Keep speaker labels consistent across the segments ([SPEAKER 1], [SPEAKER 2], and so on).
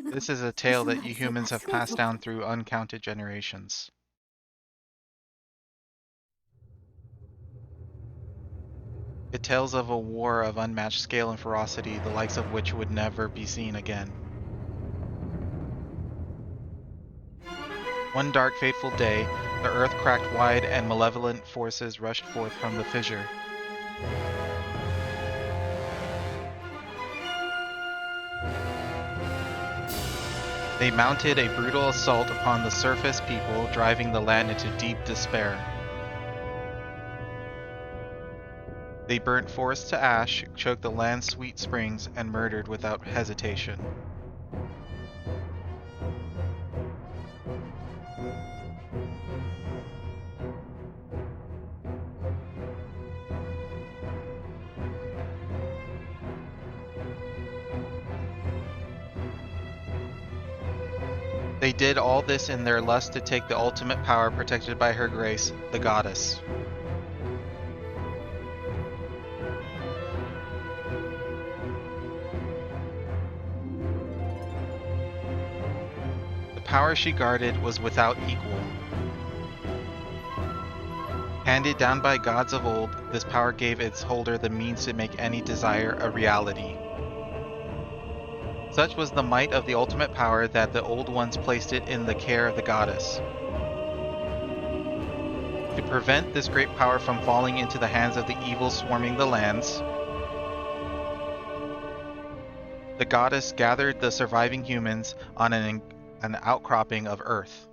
[SPEAKER 1] This is a tale that you humans have passed down through uncounted generations. It tells of a war of unmatched scale and ferocity, the likes of which would never be seen again. One dark, fateful day, the earth cracked wide and malevolent forces rushed forth from the fissure. They mounted a brutal assault upon the surface people, driving the land into deep despair. They burnt forests to ash, choked the land's sweet springs, and murdered without hesitation. They did all this in their lust to take the ultimate power protected by her grace, the goddess. The power she guarded was without equal. Handed down by gods of old, this power gave its holder the means to make any desire a reality. Such was the might of the ultimate power that the old ones placed it in the care of the goddess. To prevent this great power from falling into the hands of the evil swarming the lands, the goddess gathered the surviving humans on an outcropping of earth.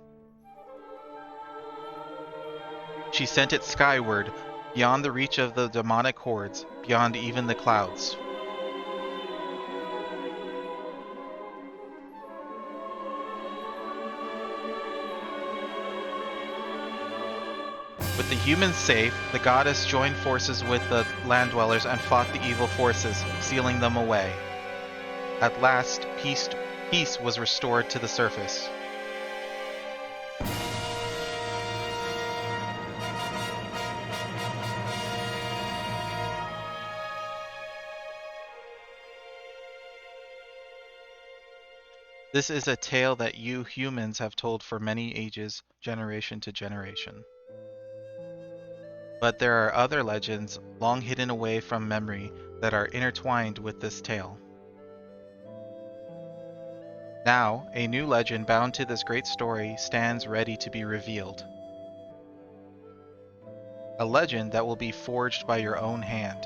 [SPEAKER 1] She sent it skyward, beyond the reach of the demonic hordes, beyond even the clouds. With the humans safe, the goddess joined forces with the land dwellers and fought the evil forces, sealing them away. At last, peace was restored to the surface. This is a tale that you humans have told for many ages, generation to generation. But there are other legends, long hidden away from memory, that are intertwined with this tale. Now, a new legend bound to this great story stands ready to be revealed. A legend that will be forged by your own hand.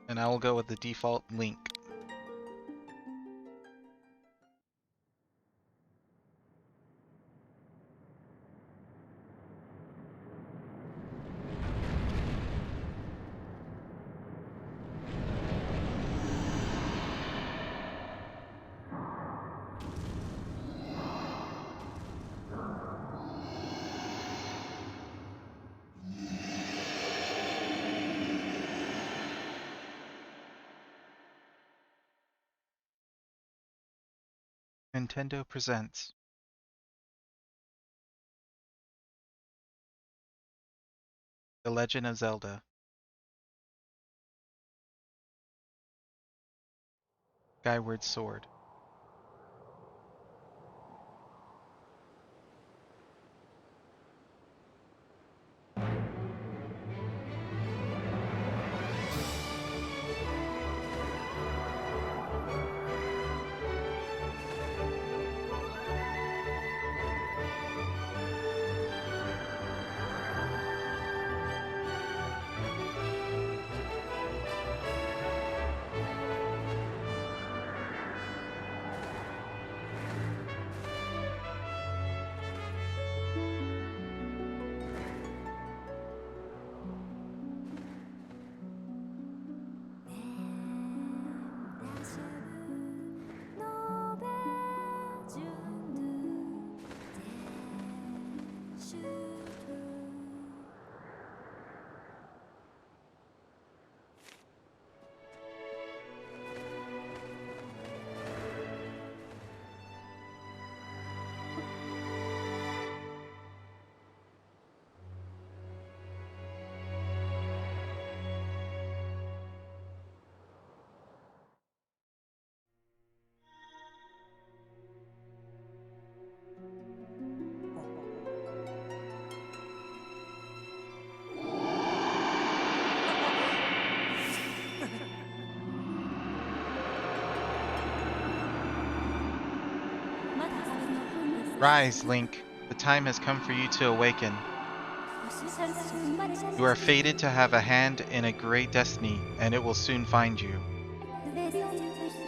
[SPEAKER 1] And I will go with the default Link. Nintendo presents The Legend of Zelda: Skyward Sword. Rise, Link. The time has come for you to awaken. You are fated to have a hand in a great destiny, and it will soon find you.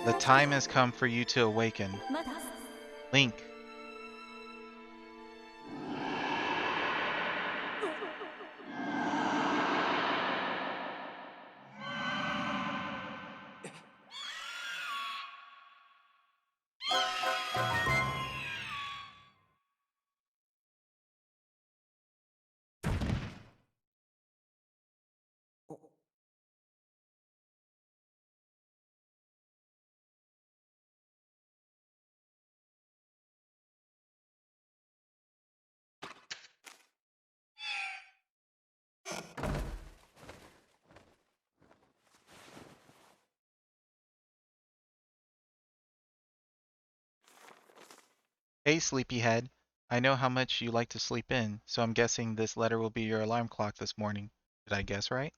[SPEAKER 1] The time has come for you to awaken. Link. Hey, sleepyhead. I know how much you like to sleep in, so I'm guessing this letter will be your alarm clock this morning. Did I guess right?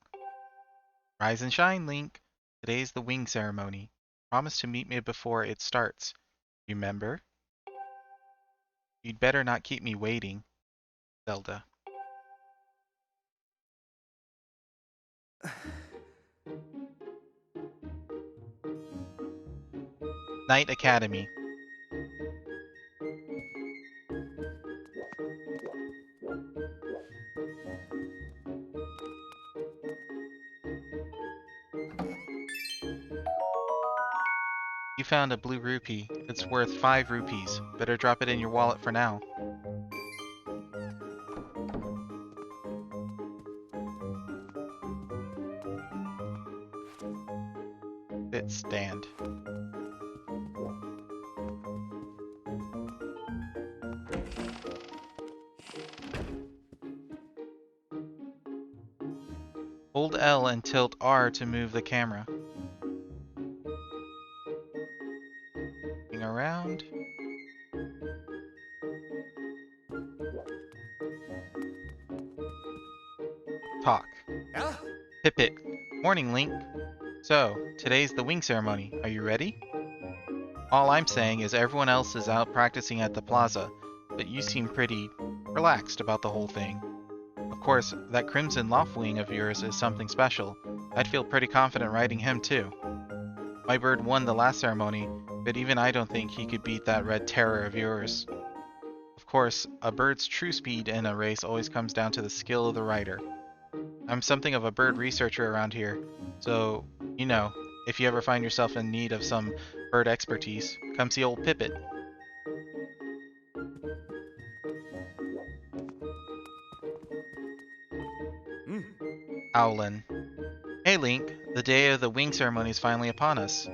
[SPEAKER 1] Rise and shine, Link. Today's the wing ceremony. Promise to meet me before it starts. Remember? You'd better not keep me waiting. Zelda. Knight Academy. You found a blue rupee. It's worth 5 rupees. Better drop it in your wallet for now. Sit stand. Hold L and tilt R to move the camera. Moving around. Talk.
[SPEAKER 2] Yeah?
[SPEAKER 1] Pipit. Morning, Link. So, today's the wing ceremony. Are you ready? All I'm saying is everyone else is out practicing at the plaza, but you seem pretty relaxed about the whole thing. Of course, that Crimson Loftwing of yours is something special. I'd feel pretty confident riding him too. My bird won the last ceremony, but even I don't think he could beat that red terror of yours. Of course, a bird's true speed in a race always comes down to the skill of the rider. I'm something of a bird researcher around here, so, you know, if you ever find yourself in need of some bird expertise, come see old Pipit. Owlin. Hey Link, the day of the wing ceremony is finally upon us.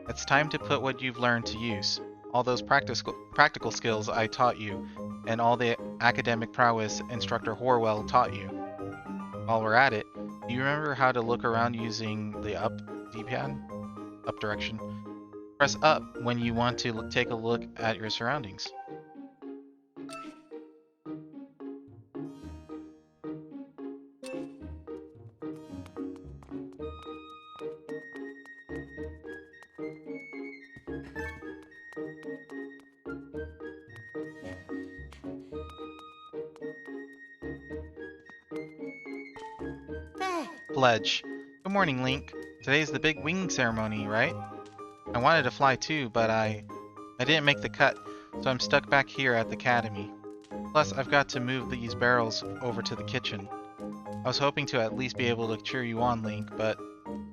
[SPEAKER 1] It's time to put what you've learned to use. All those practical skills I taught you, and all the academic prowess Instructor Horwell taught you. While we're at it, do you remember how to look around using the up D-pad? Up direction. Press up when you want to take a look at your surroundings. Pledge. Good morning, Link. Today's the big wing ceremony, right? I wanted to fly too, but I didn't make the cut, so I'm stuck back here at the academy. Plus, I've got to move these barrels over to the kitchen. I was hoping to at least be able to cheer you on, Link, but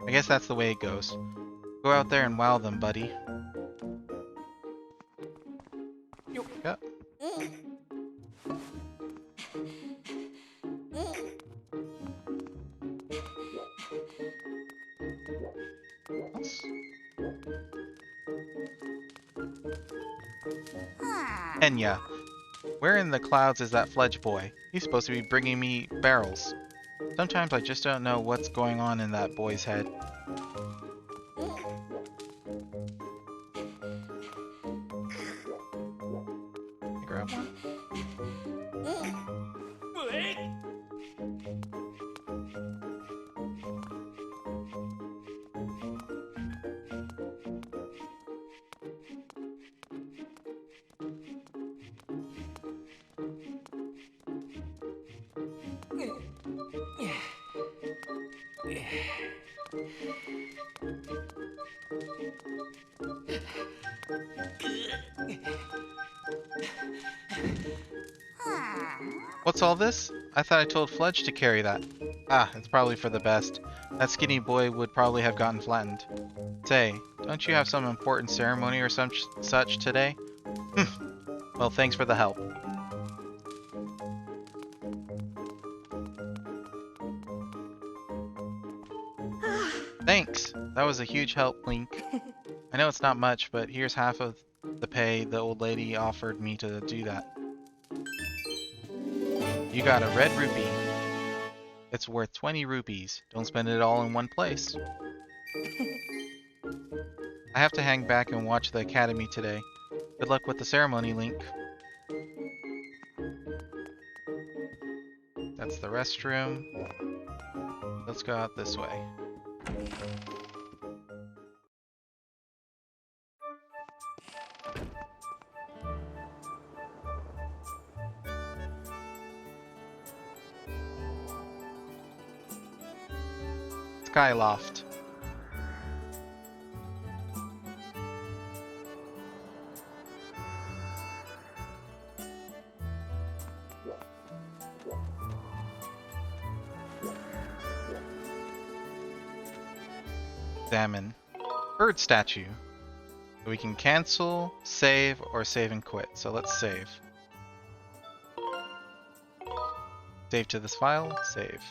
[SPEAKER 1] I guess that's the way it goes. Go out there and wow them, buddy. Yep. Enya. Where in the clouds is that Fledge boy? He's supposed to be bringing me barrels. Sometimes I just don't know what's going on in that boy's head. Grab one. What's all this? I thought I told Fledge to carry that. Ah, it's probably for the best. That skinny boy would probably have gotten flattened. Say, don't you have some important ceremony or such today? Well, thanks for the help. Thanks! That was a huge help, Link. I know it's not much, but here's half of the pay the old lady offered me to do that. You got a red rupee. It's worth 20 rupees. Don't spend it all in one place. I have to hang back and watch the academy today. Good luck with the ceremony, Link. That's the restroom. Let's go out this way. Skyloft. Examine. Bird statue. We can cancel, save, or save and quit. So let's save. Save to this file. Save.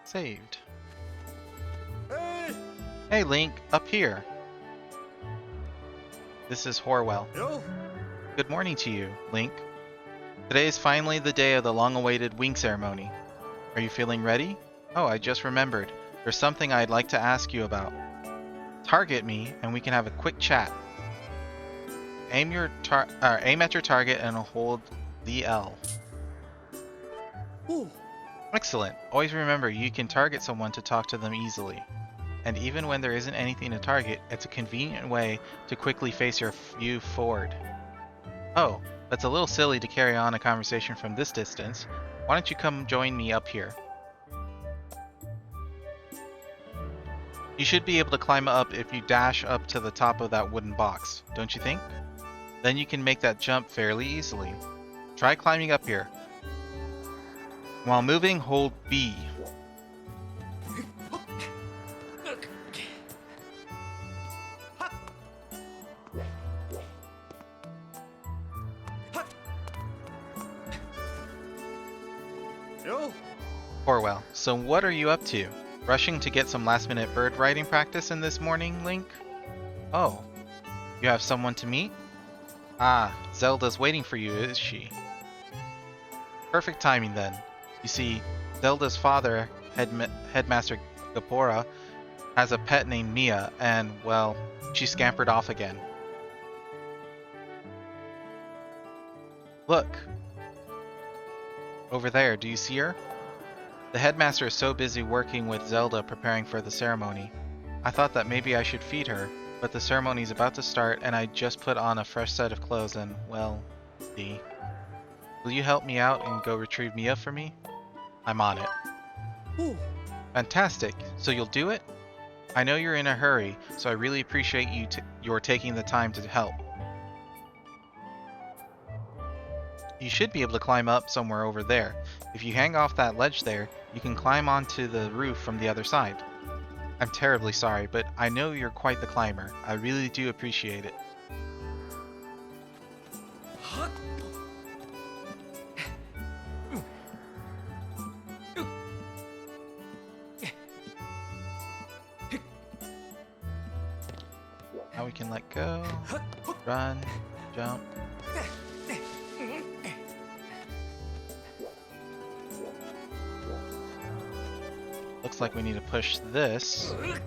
[SPEAKER 1] Saved. Hey Link, up here. This is Horwell.
[SPEAKER 2] Hello?
[SPEAKER 1] Good morning to you, Link. Today is finally the day of the long-awaited wing ceremony. Are you feeling ready? Oh, I just remembered. There's something I'd like to ask you about. Target me, and we can have a quick chat. Aim at your target and hold the L.
[SPEAKER 2] Ooh.
[SPEAKER 1] Excellent. Always remember, you can target someone to talk to them easily. And even when there isn't anything to target, it's a convenient way to quickly face your view forward. Oh, that's a little silly to carry on a conversation from this distance. Why don't you come join me up here? You should be able to climb up if you dash up to the top of that wooden box, don't you think? Then you can make that jump fairly easily. Try climbing up here. While moving, hold B.
[SPEAKER 2] Yo.
[SPEAKER 1] Orwell, so what are you up to? Rushing to get some last-minute bird riding practice in this morning, Link? Oh, you have someone to meet? Ah, Zelda's waiting for you, is she? Perfect timing then. You see, Zelda's father, Headmaster Gapora, has a pet named Mia, and, well, she scampered off again. Look! Over there, do you see her? The headmaster is so busy working with Zelda preparing for the ceremony. I thought that maybe I should feed her, but the ceremony is about to start and I just put on a fresh set of clothes and, well, see. Will you help me out and go retrieve Mia for me? I'm on it.
[SPEAKER 2] Ooh.
[SPEAKER 1] Fantastic. So you'll do it? I know you're in a hurry, so I really appreciate your taking the time to help. You should be able to climb up somewhere over there. If you hang off that ledge there, you can climb onto the roof from the other side. I'm terribly sorry, but I know you're quite the climber. I really do appreciate it. Now we can let go, run, jump. Looks like we need to push this. Okay,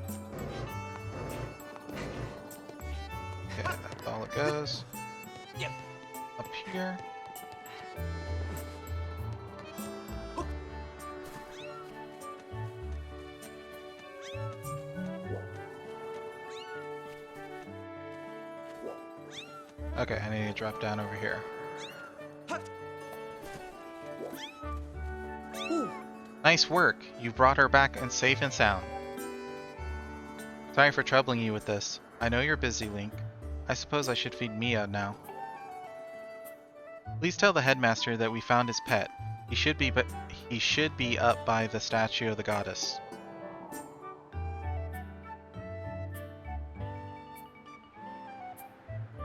[SPEAKER 1] that's all it goes. Up here. Okay, I need to drop down over here.
[SPEAKER 2] Ooh.
[SPEAKER 1] Nice work. You've brought her back and safe and sound. Sorry for troubling you with this. I know you're busy, Link. I suppose I should feed Mia now. Please tell the headmaster that we found his pet. He should be up by the statue of the goddess.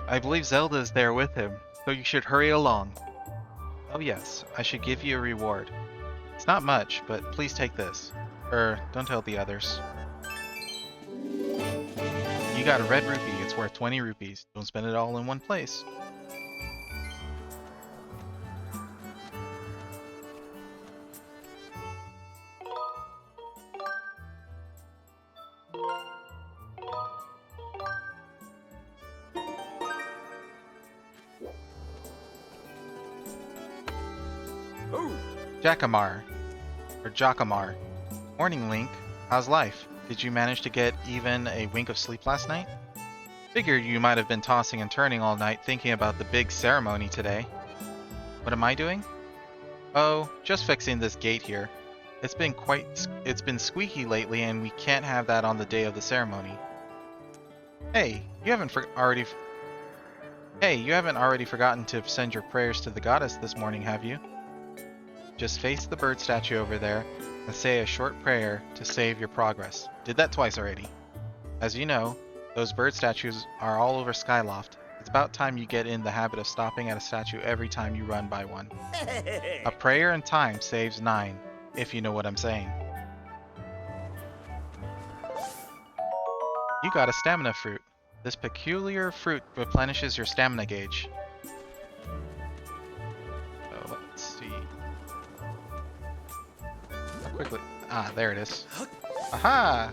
[SPEAKER 1] I believe Zelda is there with him, so you should hurry along. Oh yes, I should give you a reward. It's not much, but please take this. Don't tell the others. You got a red rupee, it's worth 20 rupees. Don't spend it all in one place. Jacamar. Morning, Link. How's life? Did you manage to get even a wink of sleep last night? Figured you might have been tossing and turning all night thinking about the big ceremony today. What am I doing? Oh, just fixing this gate here. It's been squeaky lately and we can't have that on the day of the ceremony. Hey, you haven't already forgotten to send your prayers to the goddess this morning, have you? Just face the bird statue over there and say a short prayer to save your progress. Did that twice already. As you know, those bird statues are all over Skyloft. It's about time you get in the habit of stopping at a statue every time you run by one. A prayer in time saves 9, if you know what I'm saying. You got a stamina fruit. This peculiar fruit replenishes your stamina gauge. So let's see. How quickly? Ah, there it is. Aha!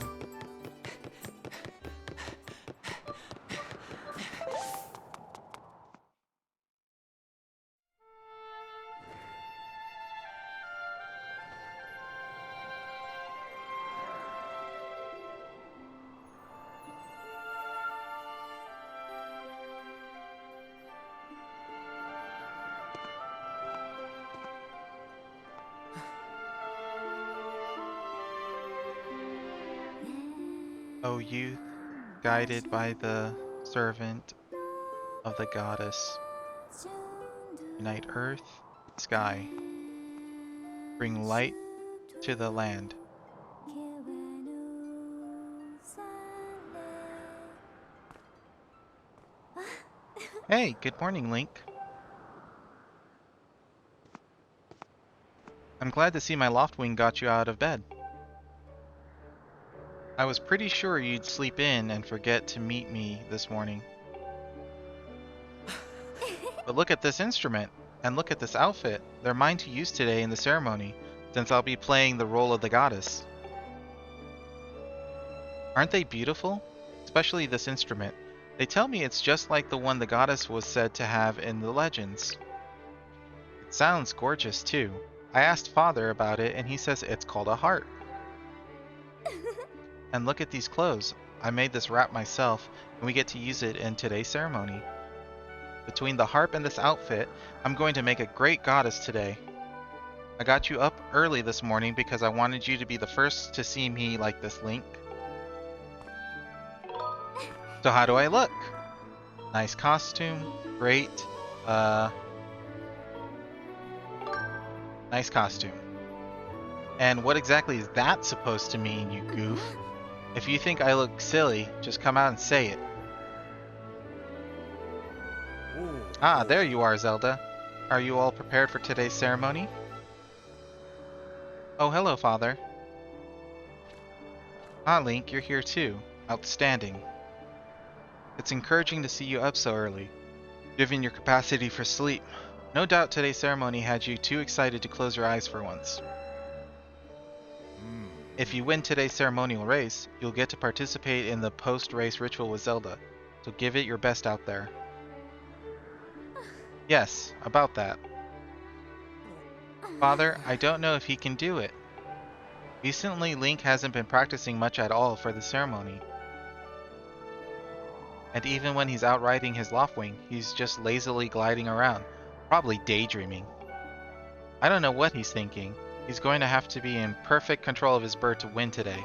[SPEAKER 1] O youth, guided by the servant of the goddess, unite earth, sky, bring light to the land. Hey, good morning, Link. I'm glad to see my Loftwing got you out of bed. I was pretty sure you'd sleep in and forget to meet me this morning. But look at this instrument, and look at this outfit. They're mine to use today in the ceremony, since I'll be playing the role of the goddess. Aren't they beautiful? Especially this instrument. They tell me it's just like the one the goddess was said to have in the legends. It sounds gorgeous too. I asked Father about it and he says it's called a harp. And look at these clothes. I made this wrap myself and we get to use it in today's ceremony. Between the harp and this outfit, I'm going to make a great goddess today. I got you up early this morning because I wanted you to be the first to see me like this, Link. So how do I look? Nice costume, great, nice costume. And what exactly is that supposed to mean, you goof? If you think I look silly, just come out and say it. Ah, there you are, Zelda. Are you all prepared for today's ceremony? Oh, hello, Father. Ah, Link, you're here too. Outstanding. It's encouraging to see you up so early, given your capacity for sleep. No doubt today's ceremony had you too excited to close your eyes for once. If you win today's ceremonial race, you'll get to participate in the post-race ritual with Zelda, so give it your best out there. Yes, about that. Father, I don't know if he can do it. Recently, Link hasn't been practicing much at all for the ceremony. And even when he's out riding his Loftwing, he's just lazily gliding around, probably daydreaming. I don't know what he's thinking. He's going to have to be in perfect control of his bird to win today.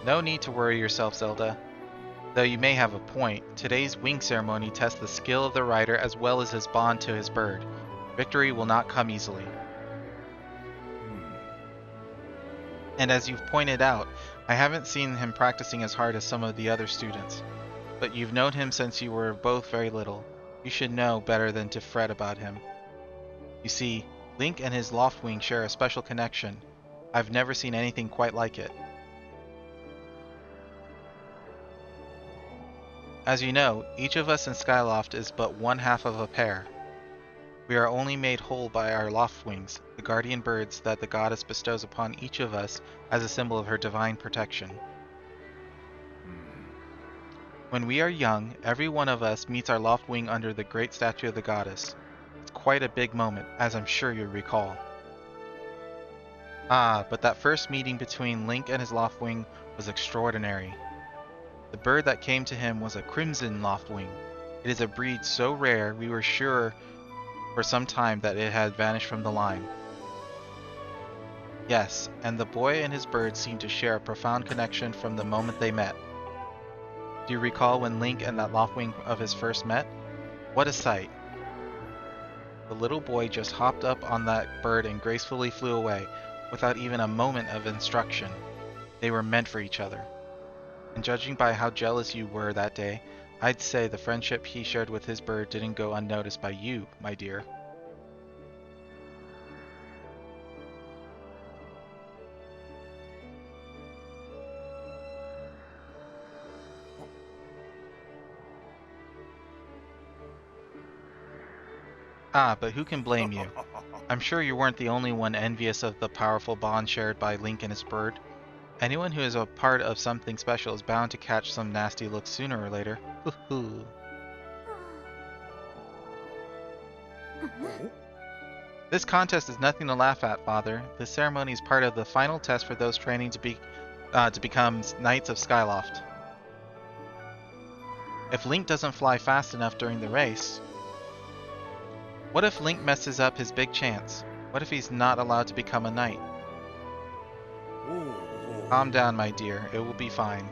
[SPEAKER 1] No need to worry yourself, Zelda. Though you may have a point, today's wing ceremony tests the skill of the rider as well as his bond to his bird. Victory will not come easily. And as you've pointed out, I haven't seen him practicing as hard as some of the other students. But you've known him since you were both very little. You should know better than to fret about him. You see, Link and his Loftwing share a special connection. I've never seen anything quite like it. As you know, each of us in Skyloft is but one half of a pair. We are only made whole by our Loftwings, the guardian birds that the goddess bestows upon each of us as a symbol of her divine protection. When we are young, every one of us meets our Loftwing under the great statue of the goddess. It's quite a big moment, as I'm sure you recall. Ah, but that first meeting between Link and his Loftwing was extraordinary. The bird that came to him was a crimson Loftwing. It is a breed so rare we were sure for some time that it had vanished from the line. Yes, and the boy and his bird seemed to share a profound connection from the moment they met. Do you recall when Link and that Loftwing of his first met? What a sight! The little boy just hopped up on that bird and gracefully flew away, without even a moment of instruction. They were meant for each other. And judging by how jealous you were that day, I'd say the friendship he shared with his bird didn't go unnoticed by you, my dear. Ah, but who can blame you? I'm sure you weren't the only one envious of the powerful bond shared by Link and his bird. Anyone who is a part of something special is bound to catch some nasty looks sooner or later. Hoo-hoo. This contest is nothing to laugh at, Father. This ceremony is part of the final test for those training to become Knights of Skyloft. If Link doesn't fly fast enough during the race... What if Link messes up his big chance? What if he's not allowed to become a knight? Calm down, my dear. It will be fine.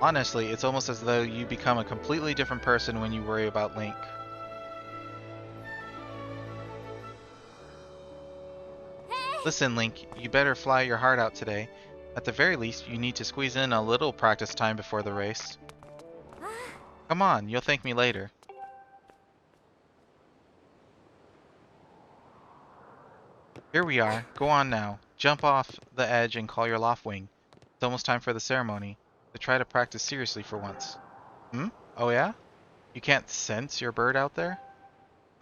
[SPEAKER 1] Honestly, it's almost as though you become a completely different person when you worry about Link. Listen, Link, you better fly your heart out today. At the very least, you need to squeeze in a little practice time before the race. Come on, you'll thank me later. Here we are. Go on now. Jump off the edge and call your Loftwing. It's almost time for the ceremony. So try to practice seriously for once. Oh yeah? You can't sense your bird out there?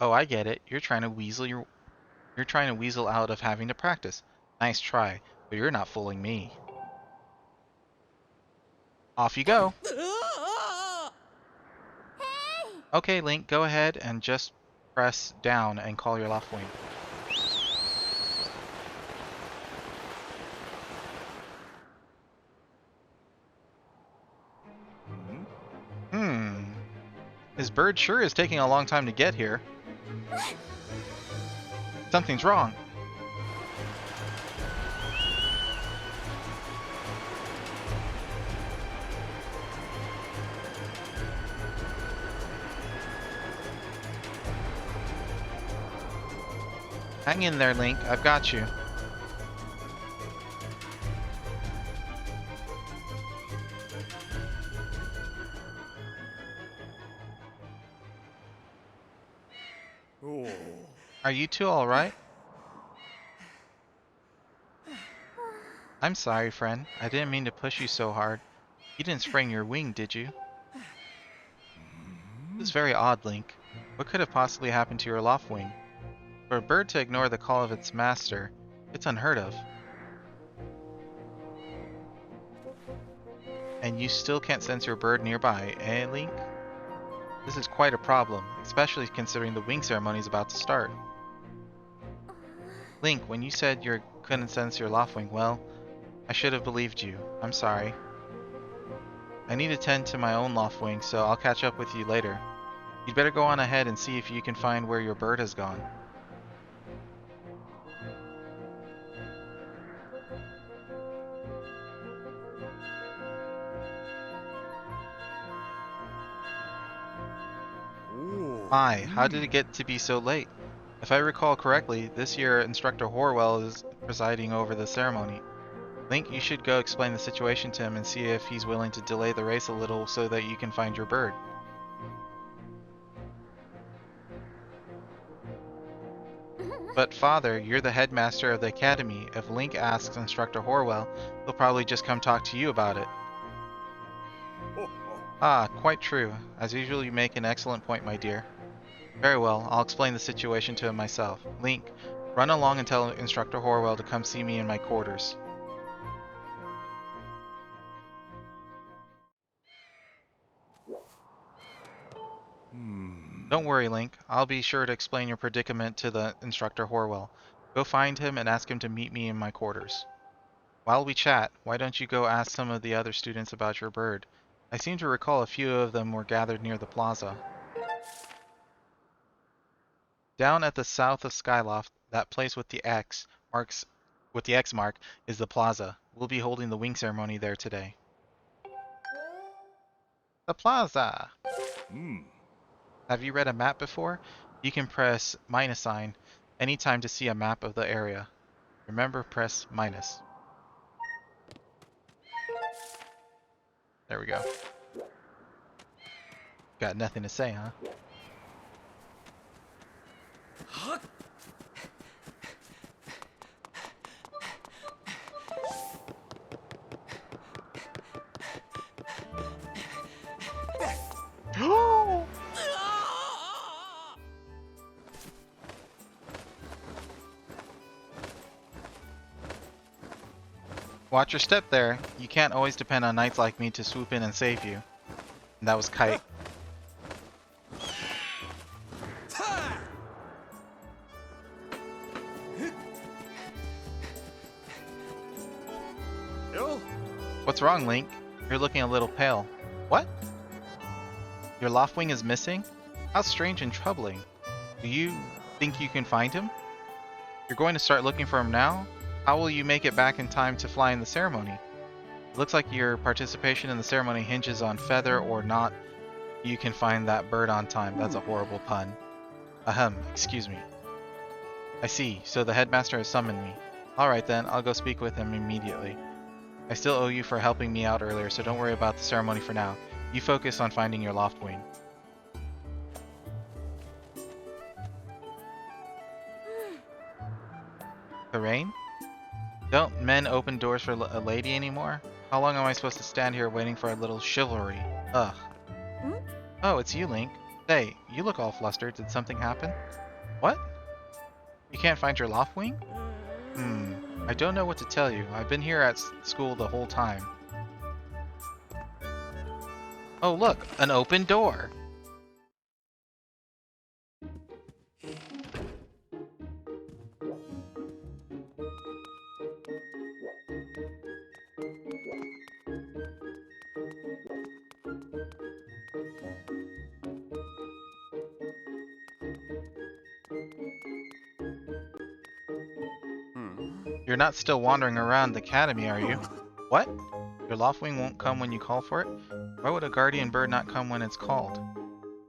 [SPEAKER 1] Oh, I get it. You're trying to weasel out of having to practice. Nice try, but you're not fooling me. Off you go. Okay, Link, go ahead and just press down and call your Loftwing. His bird sure is taking a long time to get here. Something's wrong. Hang in there, Link. I've got you. Are you two alright? I'm sorry, friend. I didn't mean to push you so hard. You didn't sprain your wing, did you? This is very odd, Link. What could have possibly happened to your Loftwing? For a bird to ignore the call of its master, it's unheard of. And you still can't sense your bird nearby, eh, Link? This is quite a problem, especially considering the wing ceremony is about to start. Link, when you said you couldn't sense your Loftwing, well, I should have believed you. I'm sorry. I need to tend to my own Loftwing, so I'll catch up with you later. You'd better go on ahead and see if you can find where your bird has gone.
[SPEAKER 2] Ooh.
[SPEAKER 1] My, how did it get to be so late? If I recall correctly, this year Instructor Horwell is presiding over the ceremony. Link, you should go explain the situation to him and see if he's willing to delay the race a little so that you can find your bird. But Father, you're the headmaster of the academy. If Link asks Instructor Horwell, he'll probably just come talk to you about it.
[SPEAKER 2] Oh,
[SPEAKER 1] Ah, quite true. As usual, you make an excellent point, my dear. Very well, I'll explain the situation to him myself. Link, run along and tell Instructor Horwell to come see me in my quarters. Don't worry, Link. I'll be sure to explain your predicament to the Instructor Horwell. Go find him and ask him to meet me in my quarters. While we chat, why don't you go ask some of the other students about your bird? I seem to recall a few of them were gathered near the plaza. Down at the south of Skyloft, that place with the X mark is the plaza. We'll be holding the wing ceremony there today. The plaza! Have you read a map before? You can press minus sign anytime to see a map of the area. Remember, press minus. There we go. Got nothing to say, huh? Watch your step there. You can't always depend on knights like me to swoop in and save you. And that was Kite.
[SPEAKER 2] Yo.
[SPEAKER 1] What's wrong, Link? You're looking a little pale. What? Your loft wing is missing? How strange and troubling. Do you think you can find him? You're going to start looking for him now? How will you make it back in time to fly in the ceremony? It looks like your participation in the ceremony hinges on whether or not you can find that bird on time. That's a horrible pun. Ahem, excuse me. I see, so the headmaster has summoned me. Alright then, I'll go speak with him immediately. I still owe you for helping me out earlier, so don't worry about the ceremony for now. You focus on finding your loft wing. The rain? Don't men open doors for a lady anymore? How long am I supposed to stand here waiting for a little chivalry? Ugh. Oh, it's you, Link. Hey, you look all flustered. Did something happen? What? You can't find your loft wing? I don't know what to tell you. I've been here at school the whole time. Oh, look! An open door! You're not still wandering around the academy, are you? What? Your loft wing won't come when you call for it? Why would a guardian bird not come when it's called?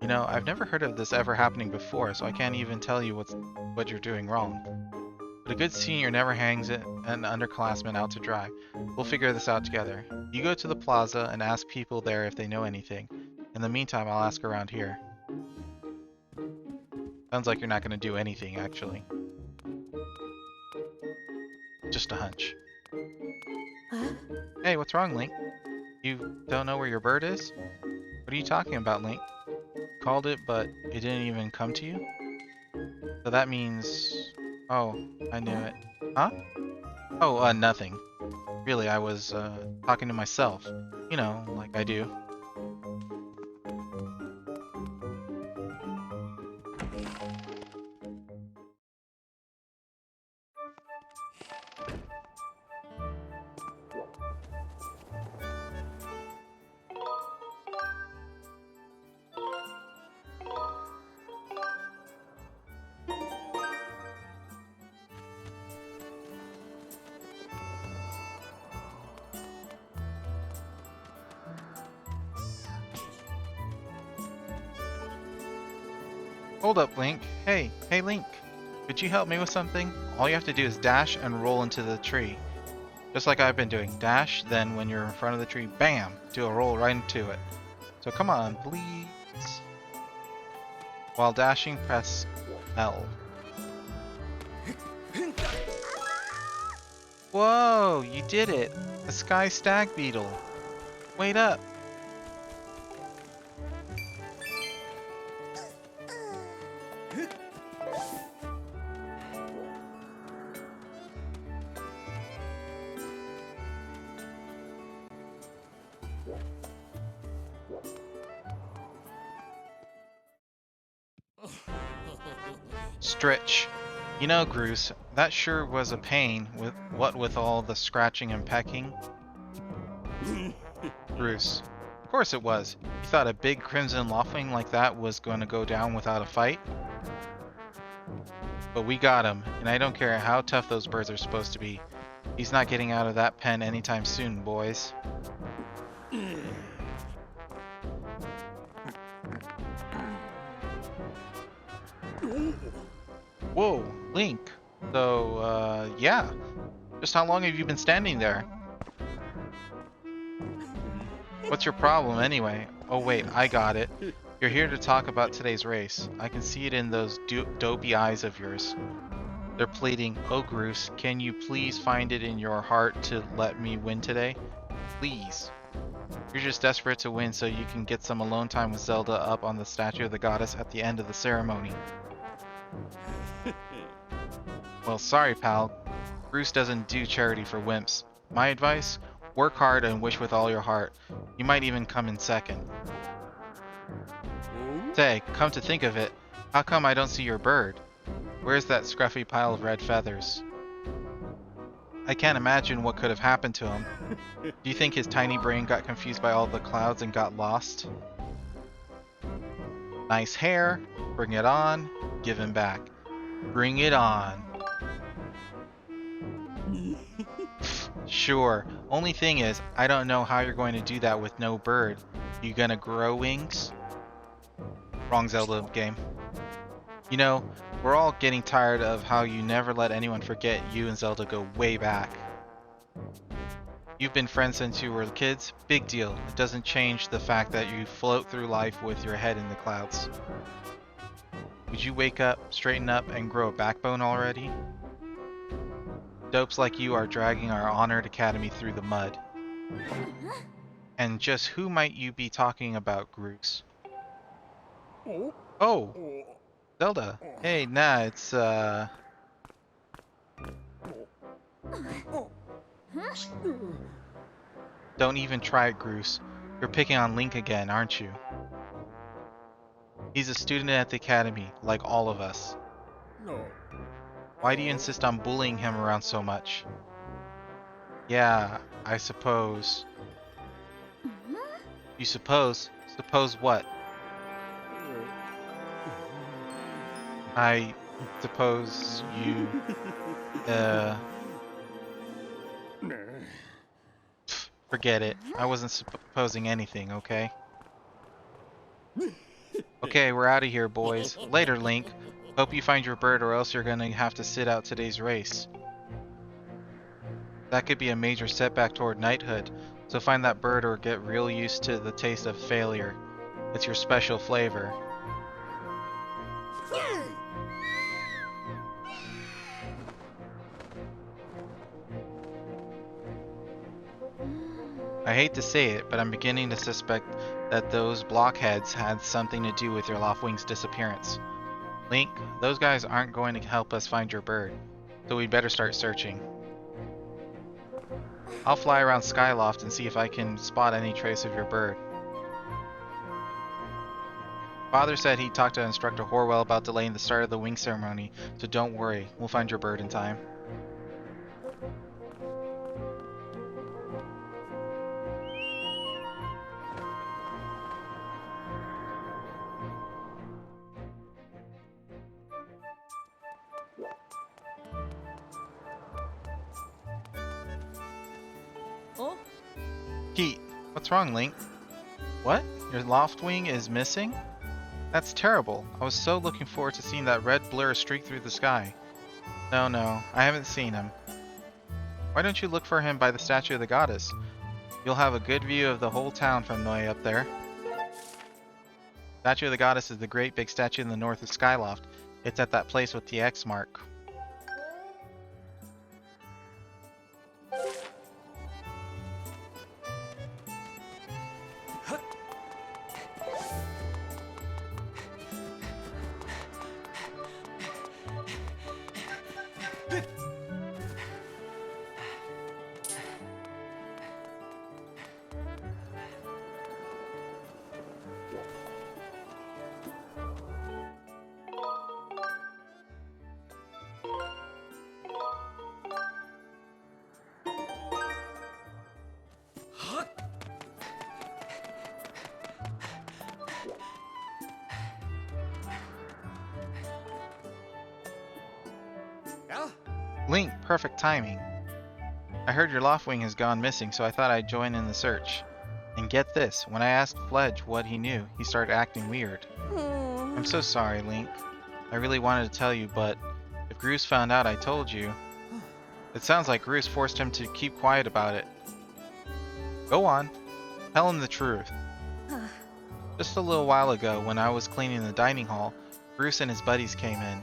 [SPEAKER 1] You know, I've never heard of this ever happening before, so I can't even tell you what you're doing wrong. But a good senior never hangs an underclassman out to dry. We'll figure this out together. You go to the plaza and ask people there if they know anything. In the meantime, I'll ask around here. Sounds like you're not going to do anything, actually. Just a hunch. Hey, what's wrong, Link? You don't know where your bird is? What are you talking about, Link? Called it, but it didn't even come to you? So that means... Oh, I knew it. Huh? Oh, nothing. Really, I was, talking to myself. You know, like I do. Hold up, Link. Hey, Link. Could you help me with something? All you have to do is dash and roll into the tree. Just like I've been doing. Dash, then when you're in front of the tree, bam! Do a roll right into it. So come on, please. While dashing, press L. Whoa, you did it! A sky stag beetle. Wait up. Stretch. You know, Groose, that sure was a pain, with all the scratching and pecking. Groose. Of course it was. You thought a big crimson loftwing like that was going to go down without a fight? But we got him, and I don't care how tough those birds are supposed to be. He's not getting out of that pen anytime soon, boys. Whoa, Link. So, yeah. Just how long have you been standing there? What's your problem, anyway? Oh wait, I got it. You're here to talk about today's race. I can see it in those dopey eyes of yours. They're pleading, "Oh, Groose, can you please find it in your heart to let me win today? Please." You're just desperate to win so you can get some alone time with Zelda up on the statue of the goddess at the end of the ceremony. Well, sorry, pal. Groose doesn't do charity for wimps. My advice? Work hard and wish with all your heart. You might even come in second. Say, come to think of it, how come I don't see your bird? Where's that scruffy pile of red feathers? I can't imagine what could have happened to him. Do you think his tiny brain got confused by all the clouds and got lost? Nice hair. Bring it on. Give him back. Bring it on. Sure. Only thing is, I don't know how you're going to do that with no bird. You gonna grow wings? Wrong Zelda game. You know, we're all getting tired of how you never let anyone forget you and Zelda go way back. You've been friends since you were kids? Big deal. It doesn't change the fact that you float through life with your head in the clouds. Would you wake up, straighten up, and grow a backbone already? Dopes like you are dragging our honored academy through the mud. And just who might you be talking about, Groose? Oh! Zelda. Hey, nah, it's, Don't even try it, Groose. You're picking on Link again, aren't you? He's a student at the academy, like all of us.
[SPEAKER 2] No.
[SPEAKER 1] Why do you insist on bullying him around so much? Yeah, I suppose. You suppose? Suppose what? I suppose you, forget it. I wasn't supposing anything, okay? Okay, we're out of here, boys. Later, Link. Hope you find your bird or else you're gonna have to sit out today's race. That could be a major setback toward knighthood, so find that bird or get real used to the taste of failure. It's your special flavor. I hate to say it, but I'm beginning to suspect that those blockheads had something to do with your Loftwing's disappearance. Link, those guys aren't going to help us find your bird, so we'd better start searching. I'll fly around Skyloft and see if I can spot any trace of your bird. Father said he talked to Instructor Horwell about delaying the start of the wing ceremony, so don't worry, we'll find your bird in time.
[SPEAKER 3] Oh?
[SPEAKER 1] Pete, what's wrong, Link? What? Your Loftwing is missing? That's terrible. I was so looking forward to seeing that red blur streak through the sky. No, I haven't seen him. Why don't you look for him by the statue of the goddess? You'll have a good view of the whole town from way up there. Statue of the goddess is the great big statue in the north of Skyloft. It's at that place with the X mark.
[SPEAKER 2] Yeah?
[SPEAKER 1] Link, perfect timing. I heard your Loftwing has gone missing, so I thought I'd join in the search. And get this, when I asked Fledge what he knew, he started acting weird. I'm so sorry, Link. I really wanted to tell you, but if Groose found out I told you... It sounds like Groose forced him to keep quiet about it. Go on. Tell him the truth. Just a little while ago, when I was cleaning the dining hall, Groose and his buddies came in.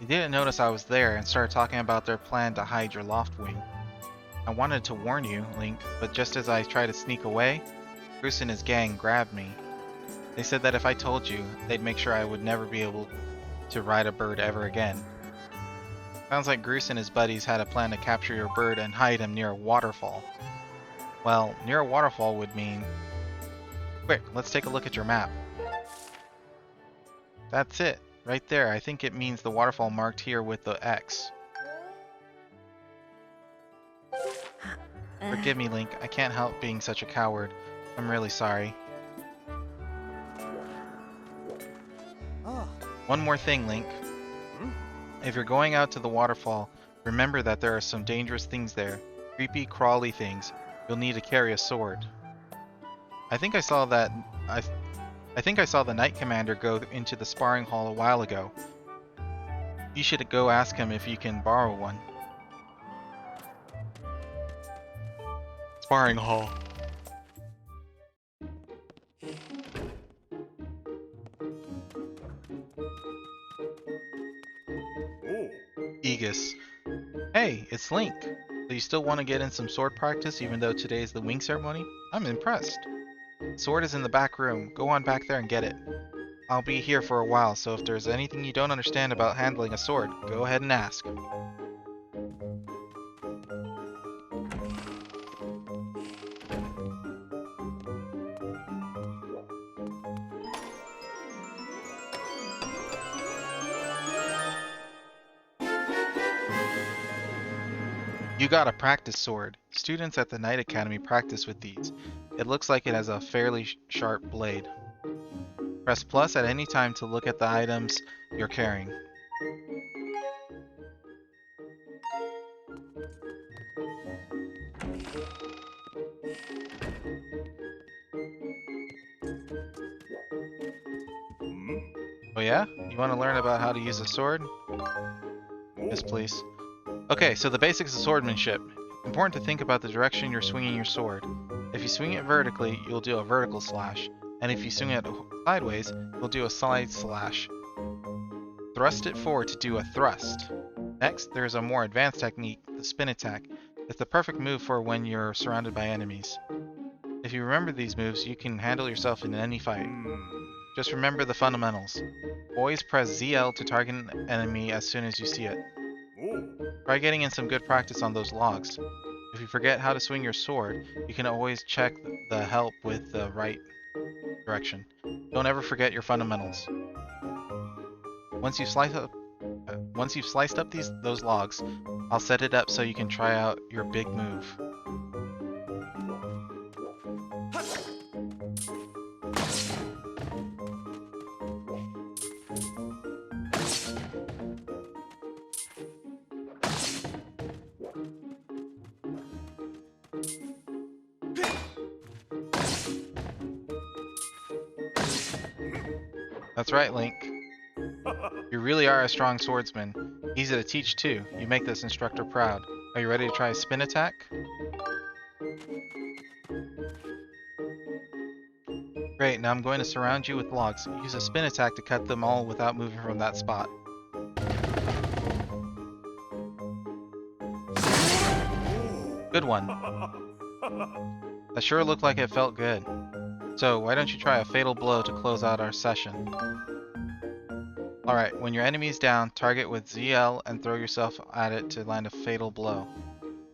[SPEAKER 1] They didn't notice I was there and started talking about their plan to hide your Loftwing. I wanted to warn you, Link, but just as I tried to sneak away, Groose and his gang grabbed me. They said that if I told you, they'd make sure I would never be able to ride a bird ever again. Sounds like Groose and his buddies had a plan to capture your bird and hide him near a waterfall. Well, near a waterfall would mean... Quick, let's take a look at your map. That's it, right there. I think it means the waterfall marked here with the X. Forgive me, Link. I can't help being such a coward. I'm really sorry. One more thing, Link. If you're going out to the waterfall, remember that there are some dangerous things there. Creepy, crawly things. You'll need to carry a sword. I think I saw the Knight Commander go into the sparring hall a while ago. You should go ask him if you can borrow one. Sparring hall.
[SPEAKER 2] Oh.
[SPEAKER 1] Aegis. Hey, it's Link. So you still want to get in some sword practice even though today is the wing ceremony? I'm impressed. Sword is in the back room. Go on back there and get it. I'll be here for a while, so if there's anything you don't understand about handling a sword, go ahead and ask. You got a practice sword. Students at the Knight Academy practice with these. It looks like it has a fairly sharp blade. Press plus at any time to look at the items you're carrying. Oh yeah? You want to learn about how to use a sword? Yes, please. Okay, so the basics of swordmanship. Important to think about the direction you're swinging your sword. If you swing it vertically, you'll do a vertical slash, and if you swing it sideways, you'll do a side slash. Thrust it forward to do a thrust. Next, there is a more advanced technique, the spin attack. It's the perfect move for when you're surrounded by enemies. If you remember these moves, you can handle yourself in any fight. Just remember the fundamentals. Always press ZL to target an enemy as soon as you see it. Try getting in some good practice on those logs. If you forget how to swing your sword, you can always check the help with the right direction. Don't ever forget your fundamentals. Once you've sliced up those logs, I'll set it up so you can try out your big move. That's right, Link. You really are a strong swordsman. Easy to teach too. You make this instructor proud. Are you ready to try a spin attack? Great, now I'm going to surround you with logs. Use a spin attack to cut them all without moving from that spot. Good one. That sure looked like it felt good. So, why don't you try a fatal blow to close out our session? Alright, when your enemy's down, target with ZL and throw yourself at it to land a fatal blow.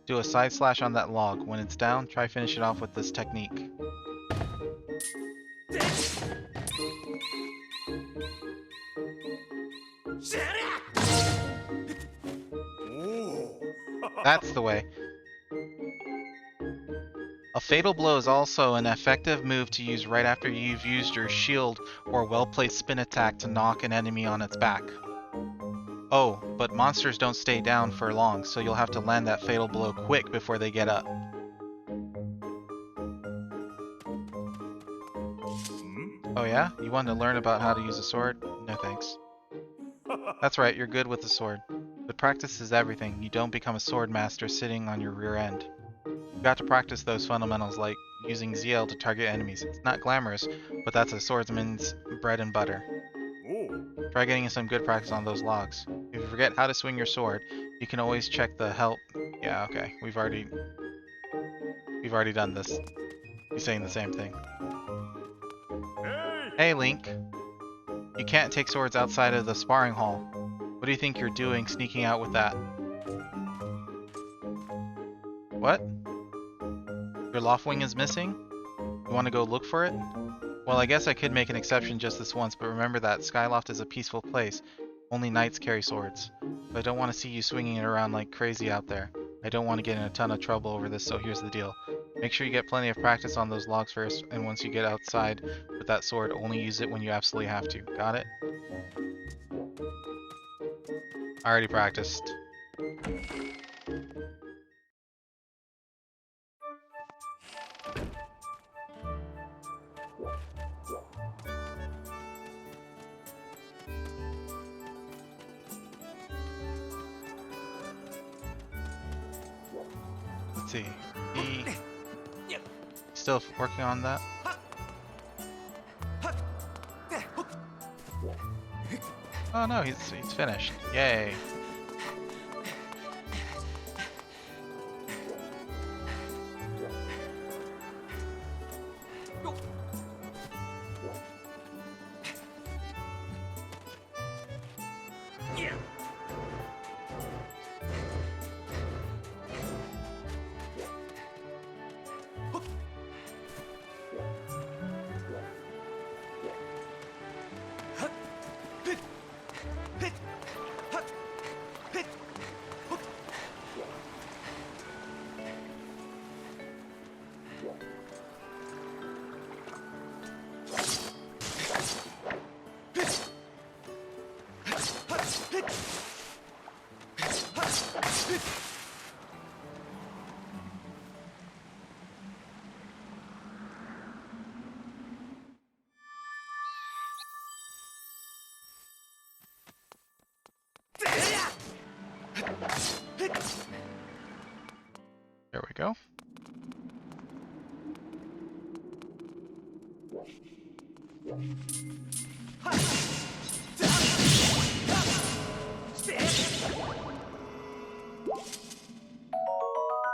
[SPEAKER 1] Do a side slash on that log. When it's down, try finish it off with this technique. That's the way. A fatal blow is also an effective move to use right after you've used your shield or well-placed spin attack to knock an enemy on its back. Oh, but monsters don't stay down for long, so you'll have to land that fatal blow quick before they get up. Oh yeah? You want to learn about how to use a sword? No thanks. That's right, you're good with the sword. But practice is everything. You don't become a sword master sitting on your rear end. You got to practice those fundamentals like using ZL to target enemies. It's not glamorous, but that's a swordsman's bread and butter. Try getting some good practice on those logs. If you forget how to swing your sword, you can always check the help. Yeah, okay. We've already done this. He's saying the same thing. Hey, Link. You can't take swords outside of the sparring hall. What do you think you're doing sneaking out with that? What? Your loft wing is missing? You want to go look for it? Well, I guess I could make an exception just this once, but remember that Skyloft is a peaceful place. Only knights carry swords. But I don't want to see you swinging it around like crazy out there. I don't want to get in a ton of trouble over this, so here's the deal. Make sure you get plenty of practice on those logs first, and once you get outside with that sword, only use it when you absolutely have to. Got it? I already practiced. Let's see. Still working on that? Oh no, he's finished. Yay. There we go.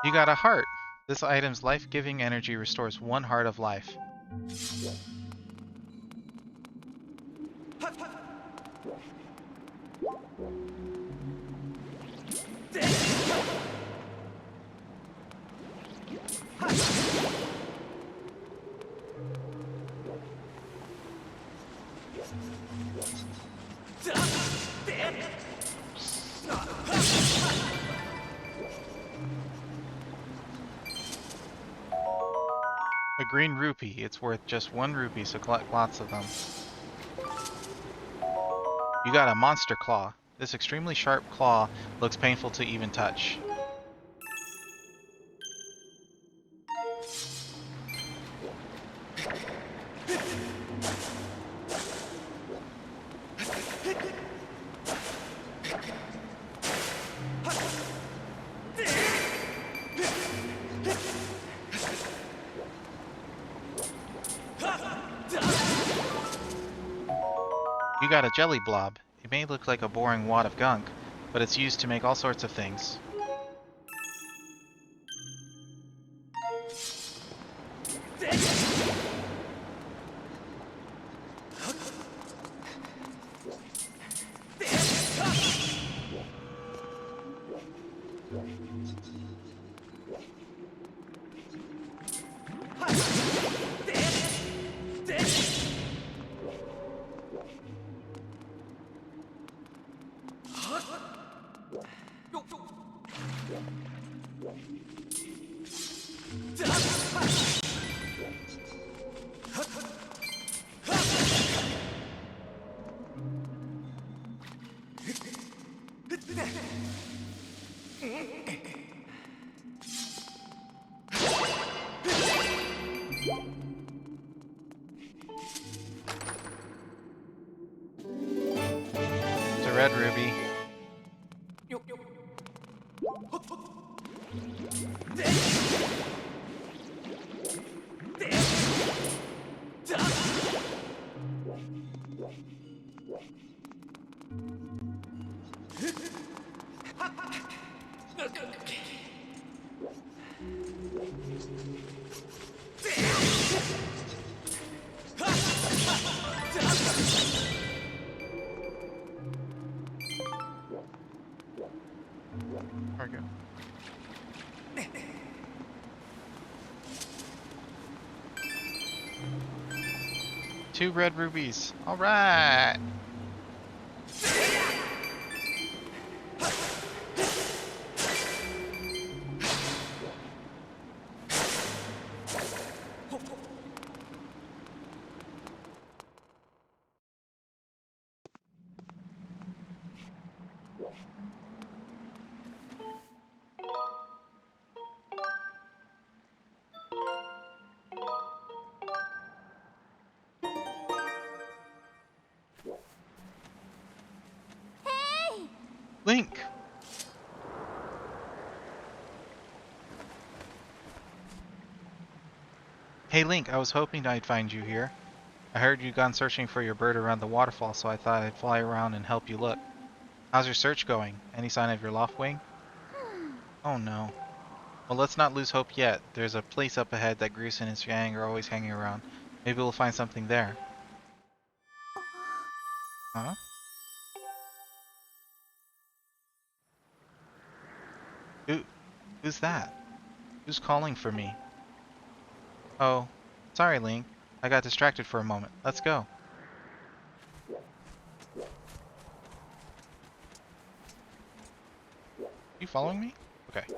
[SPEAKER 1] You got a heart. This item's life-giving energy restores 1 heart of life. A green rupee. It's worth just 1 rupee, so collect lots of them. You got a monster claw. This extremely sharp claw looks painful to even touch. got a jelly blob. It may look like a boring wad of gunk, but it's used to make all sorts of things. It's a red ruby. There we go. Two red rubies. All right. Link! Hey Link, I was hoping I'd find you here. I heard you'd gone searching for your bird around the waterfall, so I thought I'd fly around and help you look. How's your search going? Any sign of your loft wing? Oh no. Well, let's not lose hope yet. There's a place up ahead that Groose and his gang are always hanging around. Maybe we'll find something there. Huh? Who's that? Who's calling for me? Oh, sorry Link. I got distracted for a moment. Let's go. You following me? Okay.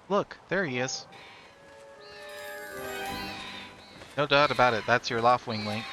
[SPEAKER 1] Look, there he is. No doubt about it, that's your Loftwing, Link.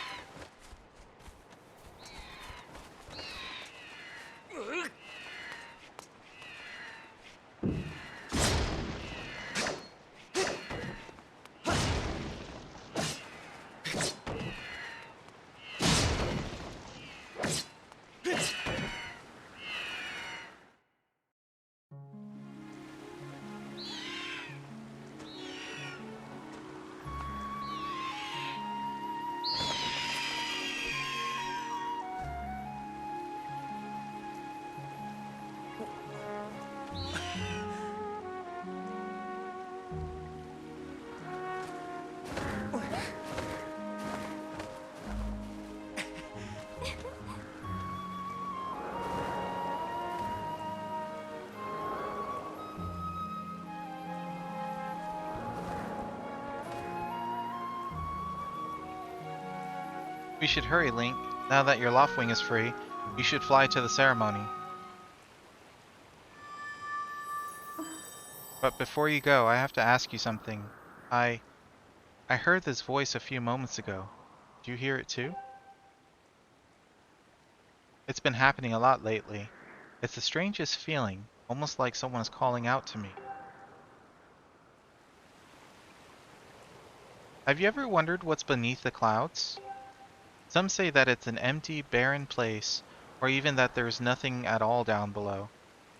[SPEAKER 1] We should hurry, Link. Now that your Loftwing is free, you should fly to the ceremony. But before you go, I have to ask you something. I heard this voice a few moments ago. Do you hear it too? It's been happening a lot lately. It's the strangest feeling, almost like someone is calling out to me. Have you ever wondered what's beneath the clouds? Some say that it's an empty, barren place, or even that there's nothing at all down below.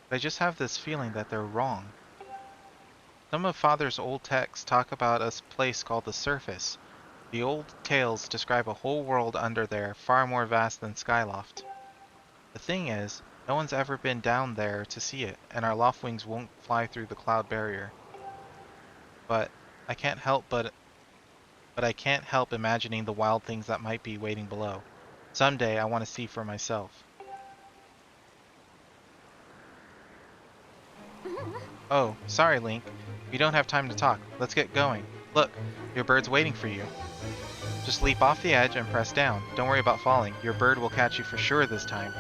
[SPEAKER 1] But I just have this feeling that they're wrong. Some of Father's old texts talk about a place called the surface, The old tales describe a whole world under there, far more vast than Skyloft. The thing is, no one's ever been down there to see it, and our loftwings won't fly through the cloud barrier. But I can't help imagining the wild things that might be waiting below. Someday I want to see for myself. Oh, sorry, Link. We don't have time to talk. Let's get going. Look, your bird's waiting for you. Just leap off the edge and press down. Don't worry about falling. Your bird will catch you for sure this time.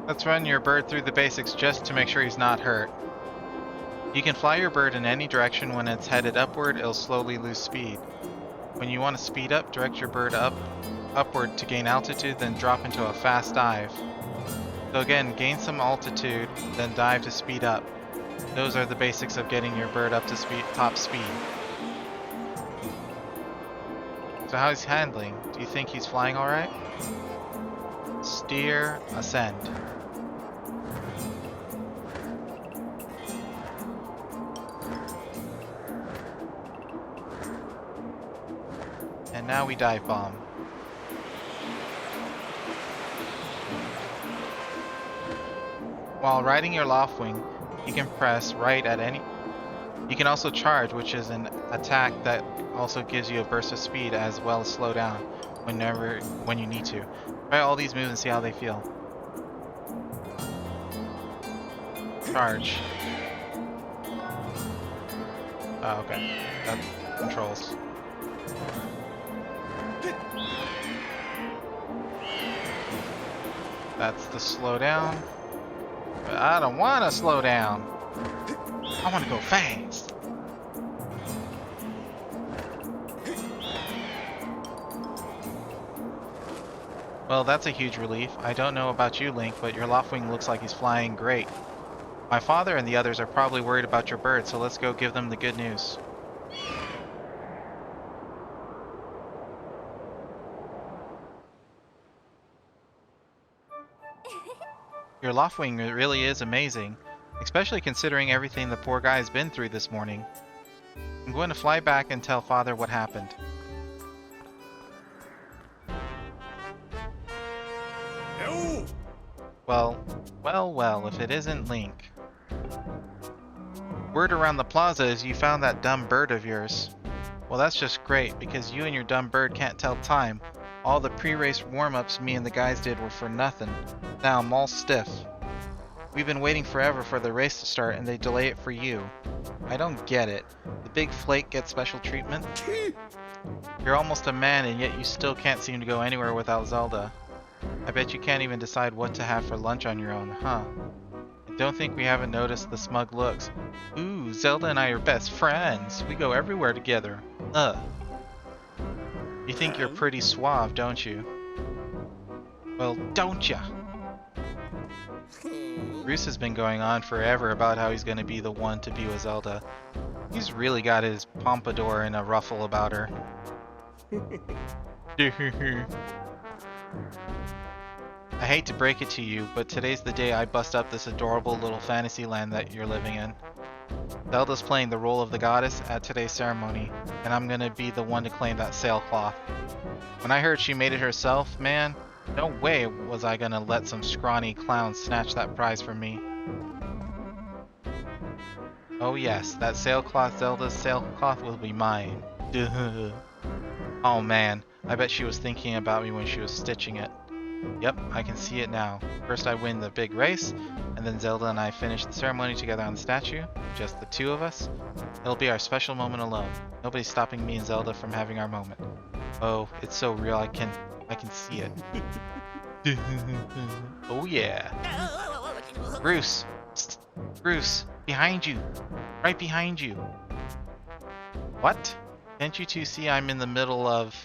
[SPEAKER 1] Let's run your bird through the basics just to make sure he's not hurt. You can fly your bird in any direction. When it's headed upward, it'll slowly lose speed. When you want to speed up, direct your bird upward to gain altitude, then drop into a fast dive. So again, gain some altitude, then dive to speed up. Those are the basics of getting your bird up to top speed. So how's he handling? Do you think he's flying alright? Steer, ascend. And now we dive bomb. While riding your loftwing, you can press right at any... You can also charge, which is an attack that also gives you a burst of speed as well as slow down when you need to. Try all these moves and see how they feel. Charge. Oh, okay. That controls. That's the slow down. But I don't want to slow down. I want to go fast. Well, that's a huge relief. I don't know about you, Link, but your loftwing looks like he's flying great. My father and the others are probably worried about your bird, so let's go give them the good news. Your loftwing really is amazing, especially considering everything the poor guy's been through this morning. I'm going to fly back and tell Father what happened.
[SPEAKER 2] No!
[SPEAKER 1] Well, if it isn't Link. Word around the plaza is you found that dumb bird of yours. Well, that's just great, because you and your dumb bird can't tell time. All the pre-race warm-ups me and the guys did were for nothing. Now I'm all stiff. We've been waiting forever for the race to start, and they delay it for you. I don't get it. The big flake gets special treatment? You're almost a man, and yet you still can't seem to go anywhere without Zelda. I bet you can't even decide what to have for lunch on your own, huh? I don't think we haven't noticed the smug looks. Ooh, Zelda and I are best friends. We go everywhere together. You think you're pretty suave, don't you? Well, don't ya? Bruce has been going on forever about how he's going to be the one to be with Zelda. He's really got his pompadour in a ruffle about her. I hate to break it to you, but today's the day I bust up this adorable little fantasy land that you're living in. Zelda's playing the role of the goddess at today's ceremony, and I'm gonna be the one to claim that sailcloth. When I heard she made it herself, man, no way was I gonna let some scrawny clown snatch that prize from me. Oh yes, that sailcloth, Zelda's sailcloth, will be mine. Duh. Oh man, I bet she was thinking about me when she was stitching it. Yep, I can see it now. First I win the big race, and then Zelda and I finish the ceremony together on the statue. Just the two of us. It'll be our special moment alone. Nobody's stopping me and Zelda from having our moment. Oh, it's so real I can I can see it. Oh yeah. Bruce! Psst. Bruce! Behind you! Right behind you! What? Can't you two see I'm in the middle of...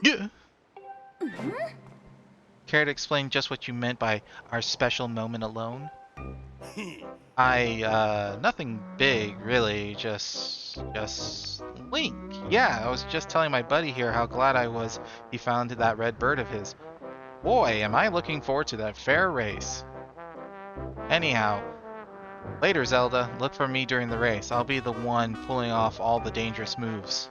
[SPEAKER 1] Yeah! Care to explain just what you meant by our special moment alone? Nothing big, really. Just Link. Yeah, I was just telling my buddy here how glad I was he found that red bird of his. Boy, am I looking forward to that fair race. Anyhow, later, Zelda, look for me during the race. I'll be the one pulling off all the dangerous moves.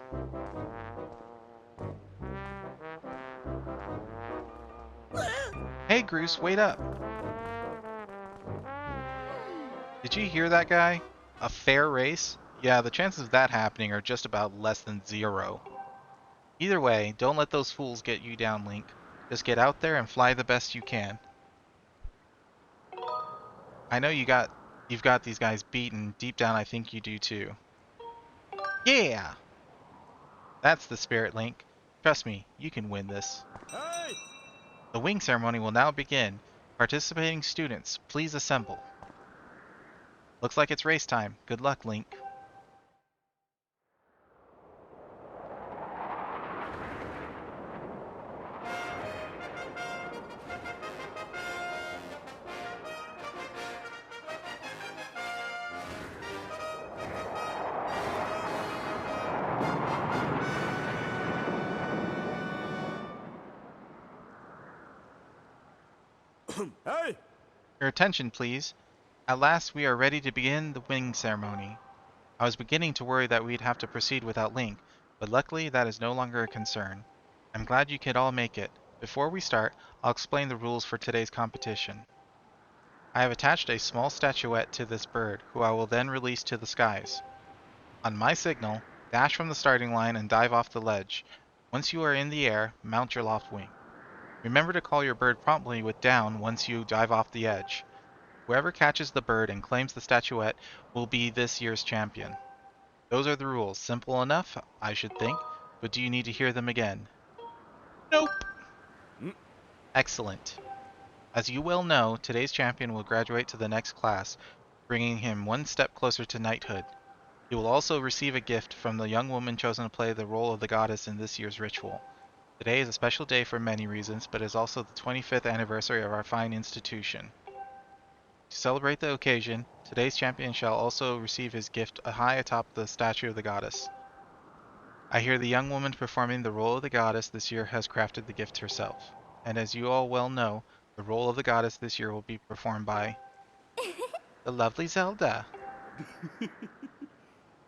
[SPEAKER 1] Hey, Groose, wait up. Did you hear that guy? A fair race? Yeah, the chances of that happening are just about less than 0. Either way, don't let those fools get you down, Link. Just get out there and fly the best you can. I know you've got these guys beaten. Deep down, I think you do too. Yeah! That's the spirit, Link. Trust me, you can win this.
[SPEAKER 2] Hey!
[SPEAKER 1] The wing ceremony will now begin. Participating students, please assemble. Looks like it's race time. Good luck, Link.
[SPEAKER 2] Hey!
[SPEAKER 1] Your attention, please. At last, we are ready to begin the wing ceremony. I was beginning to worry that we'd have to proceed without Link, but luckily that is no longer a concern. I'm glad you could all make it. Before we start, I'll explain the rules for today's competition. I have attached a small statuette to this bird, who I will then release to the skies. On my signal, dash from the starting line and dive off the ledge. Once you are in the air, mount your loft wing. Remember to call your bird promptly with down once you dive off the edge. Whoever catches the bird and claims the statuette will be this year's champion. Those are the rules. Simple enough, I should think, but do you need to hear them again? Nope. Excellent. As you well know, today's champion will graduate to the next class, bringing him one step closer to knighthood. He will also receive a gift from the young woman chosen to play the role of the goddess in this year's ritual. Today is a special day for many reasons, but is also the 25th anniversary of our fine institution. To celebrate the occasion, today's champion shall also receive his gift high atop the statue of the goddess. I hear the young woman performing the role of the goddess this year has crafted the gift herself. And as you all well know, the role of the goddess this year will be performed by the lovely Zelda.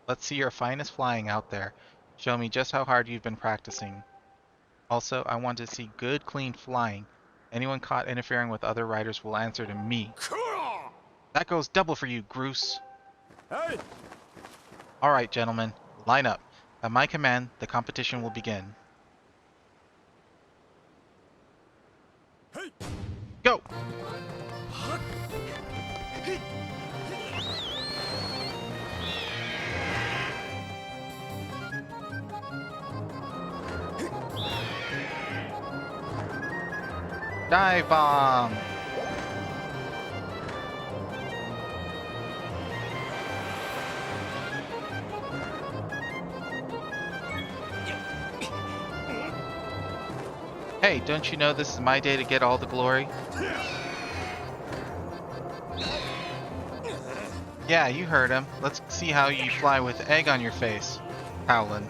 [SPEAKER 1] Let's see your finest flying out there. Show me just how hard you've been practicing. Also, I want to see good, clean flying. Anyone caught interfering with other riders will answer to me. That goes double for you, Groose.
[SPEAKER 2] Hey!
[SPEAKER 1] Alright, gentlemen, line up. At my command, the competition will begin.
[SPEAKER 2] Hey!
[SPEAKER 1] Go! Dive bomb! Hey, don't you know this is my day to get all the glory? Yeah, you heard him. Let's see how you fly with egg on your face, Howlin'.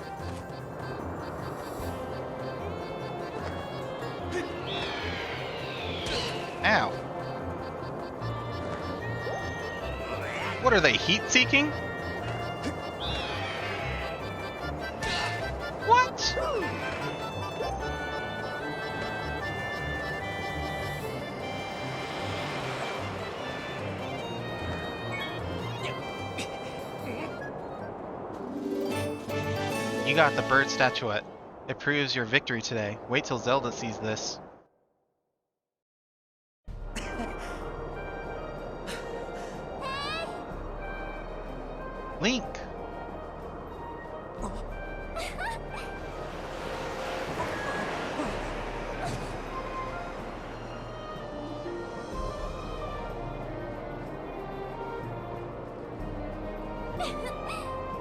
[SPEAKER 1] Ow. What are they, heat-seeking? What? You got the bird statuette. It proves your victory today. Wait till Zelda sees this. Link!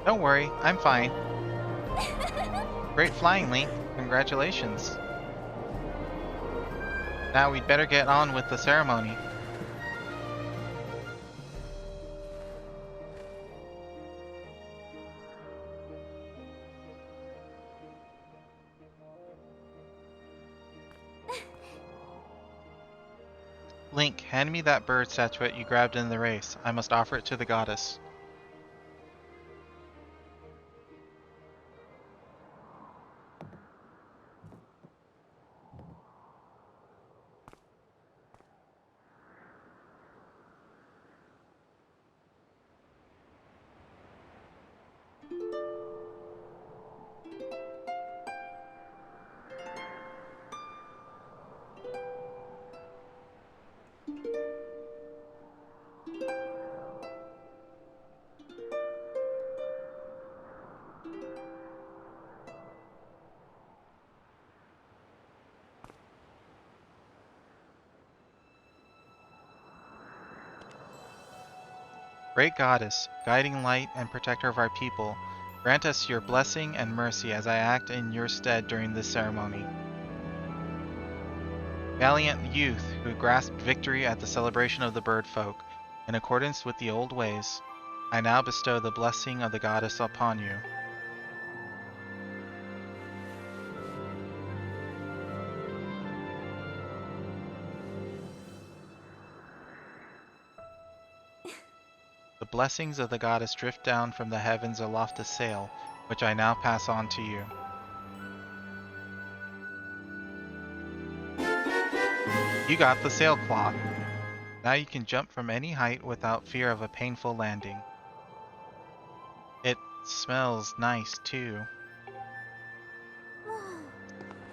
[SPEAKER 1] Don't worry, I'm fine. Great flying, Link. Congratulations. Now we'd better get on with the ceremony. Link, hand me that bird statuette you grabbed in the race. I must offer it to the goddess. Great goddess, guiding light and protector of our people, grant us your blessing and mercy as I act in your stead during this ceremony. Valiant youth who grasped victory at the celebration of the bird folk, in accordance with the old ways, I now bestow the blessing of the goddess upon you. The blessings of the goddess drift down from the heavens aloft a sail, which I now pass on to you. You got the sailcloth. Now you can jump from any height without fear of a painful landing. It smells nice too.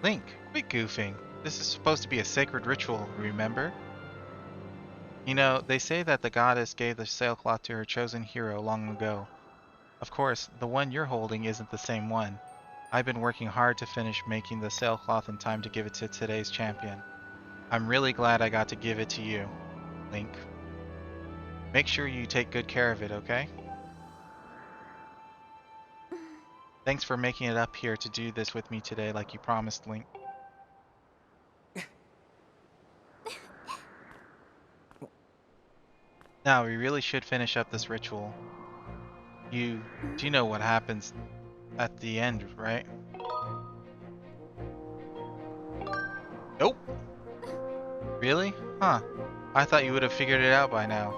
[SPEAKER 1] Link, quit goofing. This is supposed to be a sacred ritual, remember? You know, they say that the goddess gave the sailcloth to her chosen hero long ago. Of course, the one you're holding isn't the same one. I've been working hard to finish making the sailcloth in time to give it to today's champion. I'm really glad I got to give it to you, Link. Make sure you take good care of it, okay? Thanks for making it up here to do this with me today like you promised, Link. Now, we really should finish up this ritual. You do know what happens at the end, right? Nope. Really? Huh. I thought you would have figured it out by now.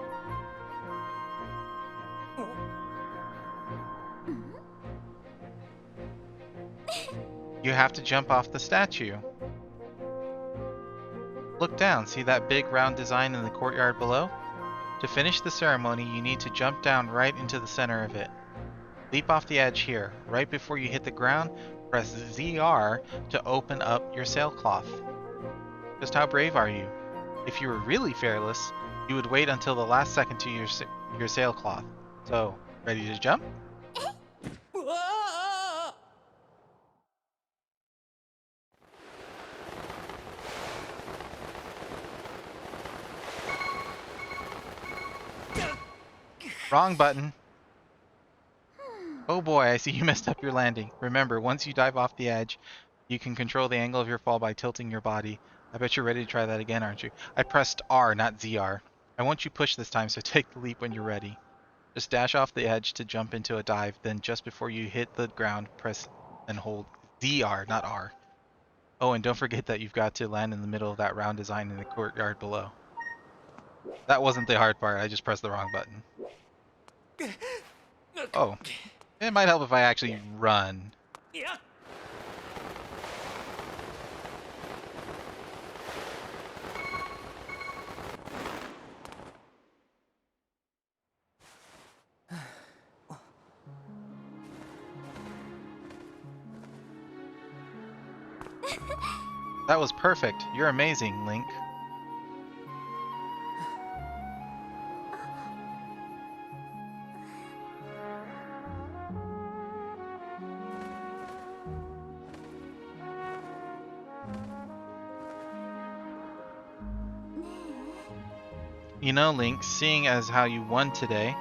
[SPEAKER 1] You have to jump off the statue. Look down, see that big round design in the courtyard below? To finish the ceremony, you need to jump down right into the center of it. Leap off the edge here. Right before you hit the ground, press ZR to open up your sailcloth. Just how brave are you? If you were really fearless, you would wait until the last second to your sailcloth. So, ready to jump? Wrong button. Oh boy, I see you messed up your landing. Remember, once you dive off the edge, you can control the angle of your fall by tilting your body. I bet you're ready to try that again, aren't you? I pressed R, not ZR. I want you push this time, so take the leap when you're ready. Just dash off the edge to jump into a dive, then just before you hit the ground, press and hold ZR, not R. Oh, and don't forget that you've got to land in the middle of that round design in the courtyard below. That wasn't the hard part, I just pressed the wrong button. Oh, it might help if I actually run.
[SPEAKER 2] Yeah.
[SPEAKER 1] That was perfect. You're amazing, Link. You know, Link, seeing as how you won today,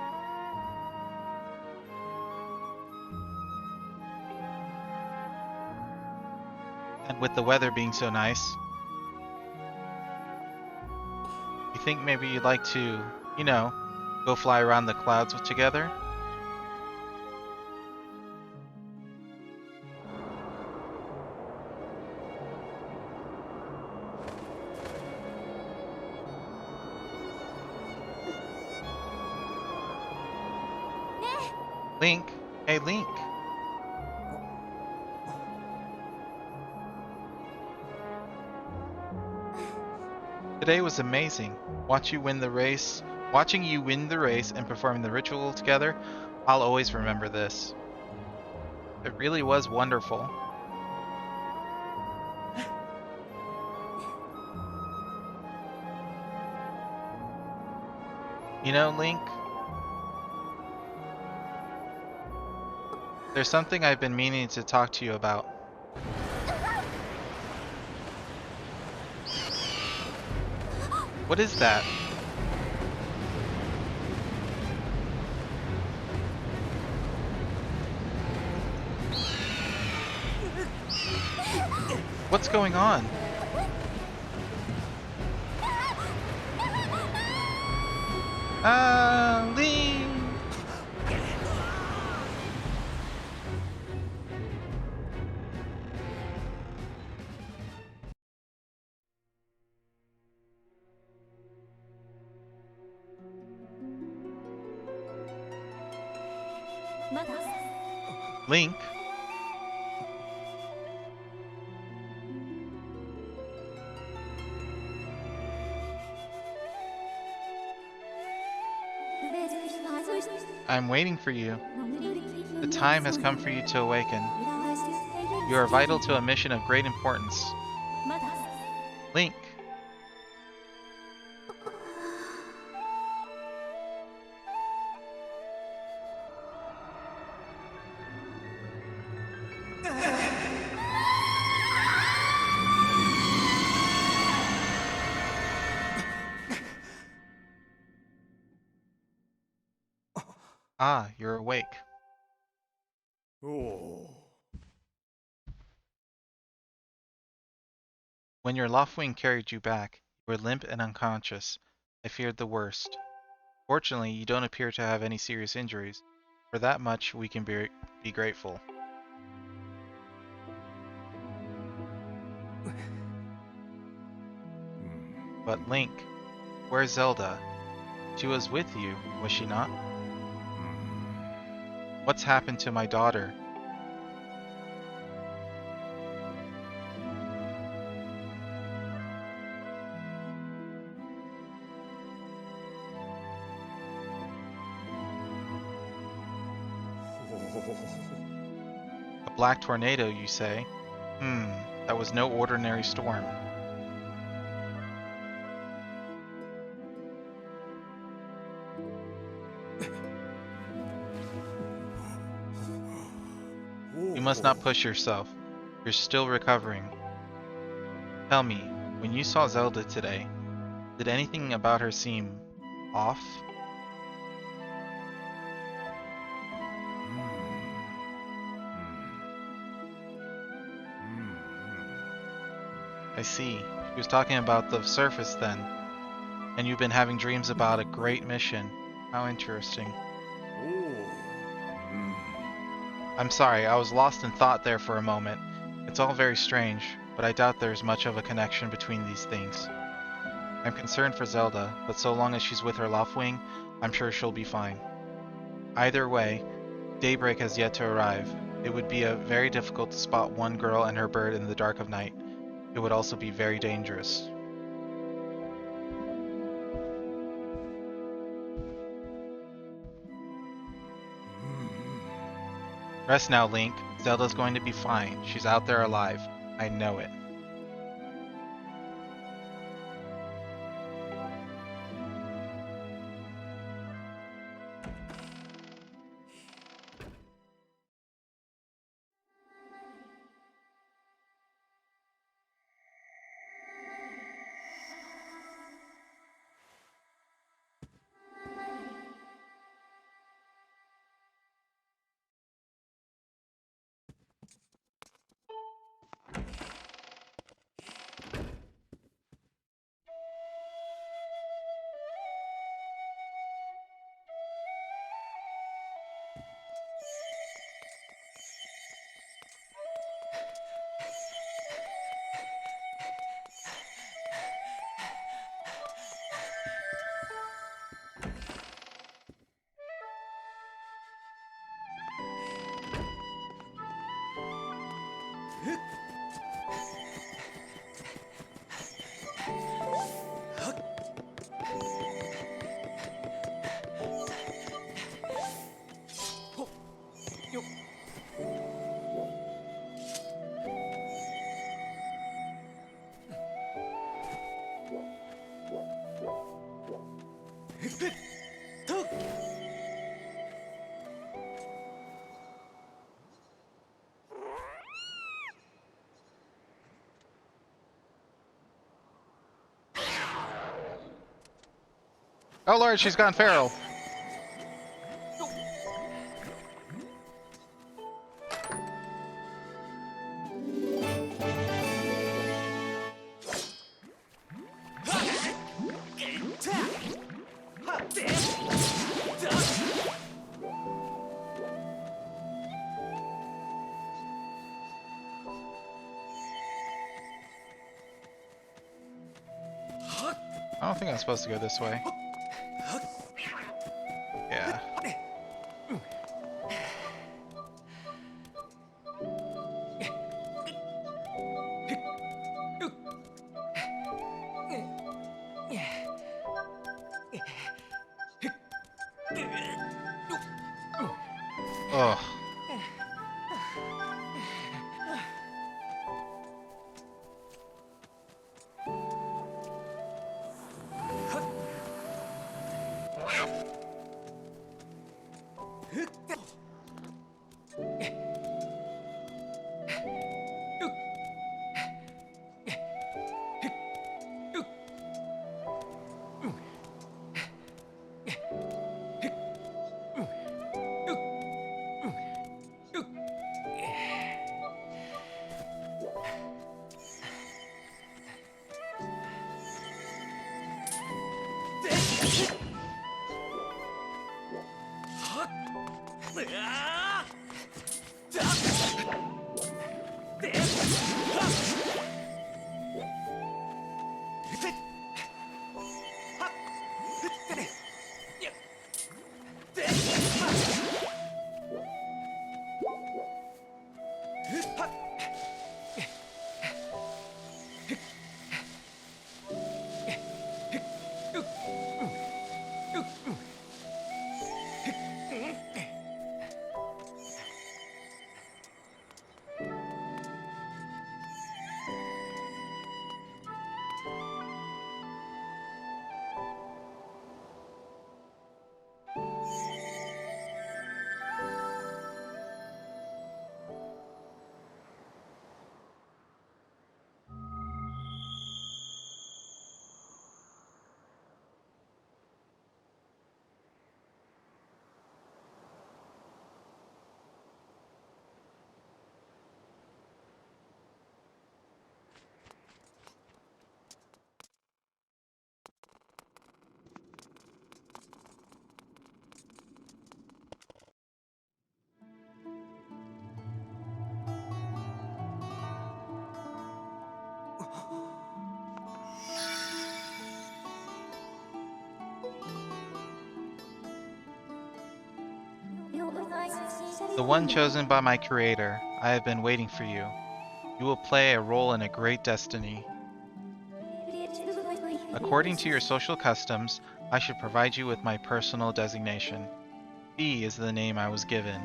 [SPEAKER 1] with the weather being so nice. You think maybe you'd like to, you know, go fly around the clouds together? Link? Hey, Link. Today was amazing. Watching you win the race and performing the ritual together, I'll always remember this. It really was wonderful. You know, Link, there's something I've been meaning to talk to you about. What is that? What's going on? Link! Link? I'm waiting for you. The time has come for you to awaken. You are vital to a mission of great importance. Link. Ah, you're awake.
[SPEAKER 2] Oh.
[SPEAKER 1] When your Loftwing carried you back, you were limp and unconscious. I feared the worst. Fortunately, you don't appear to have any serious injuries. For that much, we can be grateful. But Link, where's Zelda? She was with you, was she not? What's happened to my daughter? A black tornado, you say? That was no ordinary storm. You must not push yourself. You're still recovering. Tell me, when you saw Zelda today, did anything about her seem off? I see. She was talking about the surface then. And you've been having dreams about a great mission. How interesting. I'm sorry, I was lost in thought there for a moment. It's all very strange, but I doubt there's much of a connection between these things. I'm concerned for Zelda, but so long as she's with her Loftwing, I'm sure she'll be fine. Either way, daybreak has yet to arrive. It would be very difficult to spot one girl and her bird in the dark of night. It would also be very dangerous. Rest now, Link. Zelda's going to be fine. She's out there alive. I know it. Oh lord, she's gone feral. I don't think I'm supposed to go this way. Yeah. Ugh. The one chosen by my creator, I have been waiting for you. You will play a role in a great destiny. According to your social customs, I should provide you with my personal designation. B is the name I was given.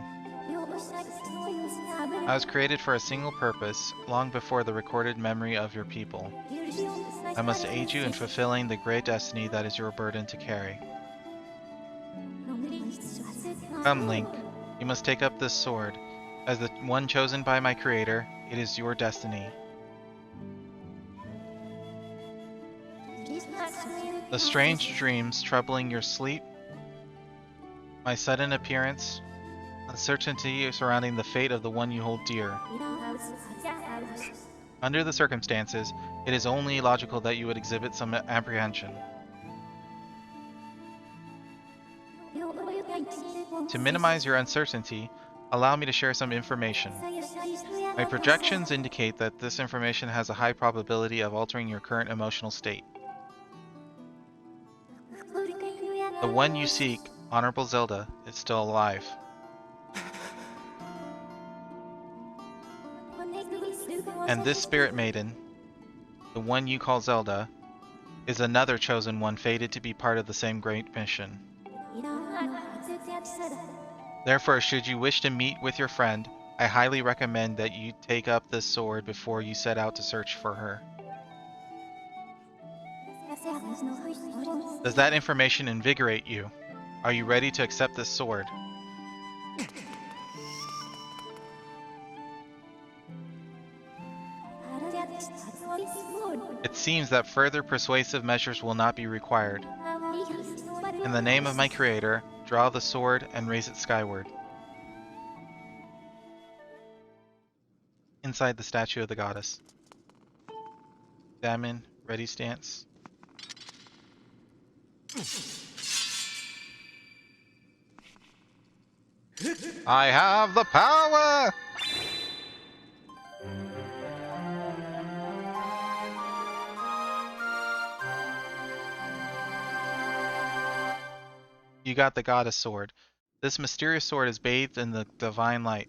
[SPEAKER 1] I was created for a single purpose, long before the recorded memory of your people. I must aid you in fulfilling the great destiny that is your burden to carry. Come, Link. You must take up this sword. As the one chosen by my creator, it is your destiny. The strange dreams troubling your sleep, my sudden appearance, uncertainty surrounding the fate of the one you hold dear. Under the circumstances, it is only logical that you would exhibit some apprehension. To minimize your uncertainty, allow me to share some information. My projections indicate that this information has a high probability of altering your current emotional state. The one you seek, Honorable Zelda, is still alive. And this spirit maiden, the one you call Zelda, is another chosen one fated to be part of the same great mission. Therefore, should you wish to meet with your friend, I highly recommend that you take up this sword before you set out to search for her. Does that information invigorate you? Are you ready to accept this sword? It seems that further persuasive measures will not be required. In the name of my creator, draw the sword and raise it skyward. Inside the statue of the goddess. Examine, ready stance. I have the power! You got the goddess sword. This mysterious sword is bathed in the divine light.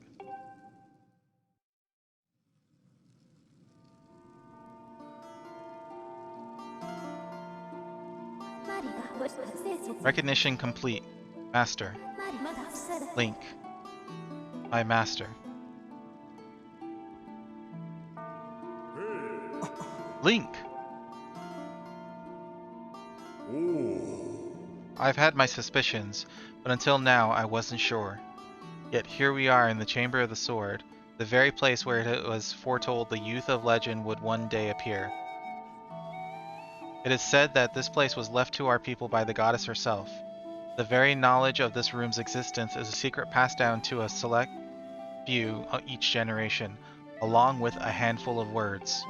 [SPEAKER 1] Recognition complete. Master. Link. My master. Link! I've had my suspicions, but until now I wasn't sure. Yet here we are in the Chamber of the Sword, the very place where it was foretold the youth of legend would one day appear. It is said that this place was left to our people by the goddess herself. The very knowledge of this room's existence is a secret passed down to a select few each generation, along with a handful of words.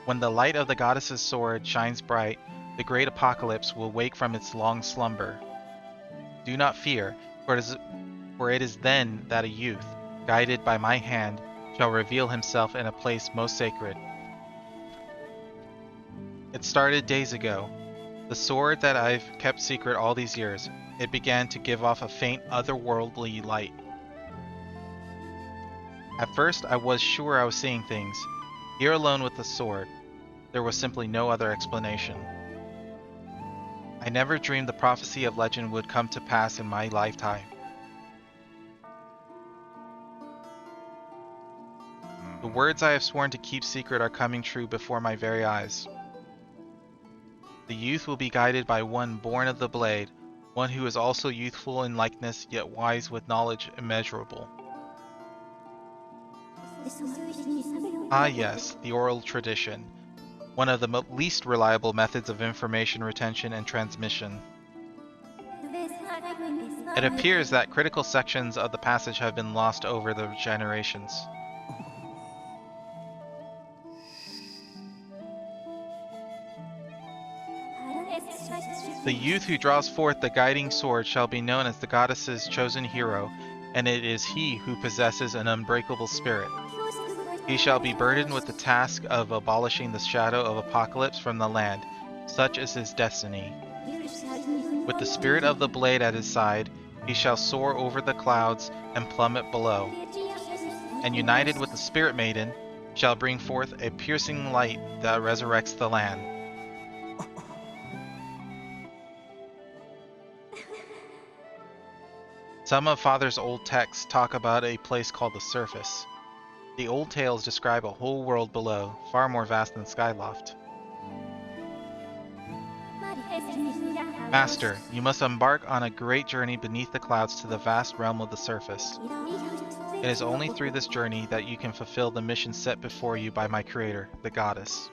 [SPEAKER 1] When the light of the goddess's sword shines bright, the great apocalypse will wake from its long slumber. Do not fear, for it is then that a youth, guided by my hand, shall reveal himself in a place most sacred. It started days ago. The sword that I've kept secret all these years, it began to give off a faint otherworldly light. At first I was sure I was seeing things. Here alone with the sword, there was simply no other explanation. I never dreamed the prophecy of legend would come to pass in my lifetime. The words I have sworn to keep secret are coming true before my very eyes. The youth will be guided by one born of the blade, one who is also youthful in likeness yet wise with knowledge immeasurable. Ah yes, the oral tradition, one of the least reliable methods of information retention and transmission. It appears that critical sections of the passage have been lost over the generations. The youth who draws forth the guiding sword shall be known as the goddess's chosen hero, and it is he who possesses an unbreakable spirit. He shall be burdened with the task of abolishing the shadow of apocalypse from the land. Such is his destiny. With the spirit of the blade at his side, he shall soar over the clouds and plummet below. And united with the spirit maiden, shall bring forth a piercing light that resurrects the land. Some of Father's old texts talk about a place called the Surface. The old tales describe a whole world below, far more vast than Skyloft. Master, you must embark on a great journey beneath the clouds to the vast realm of the surface. It is only through this journey that you can fulfill the mission set before you by my creator, the goddess.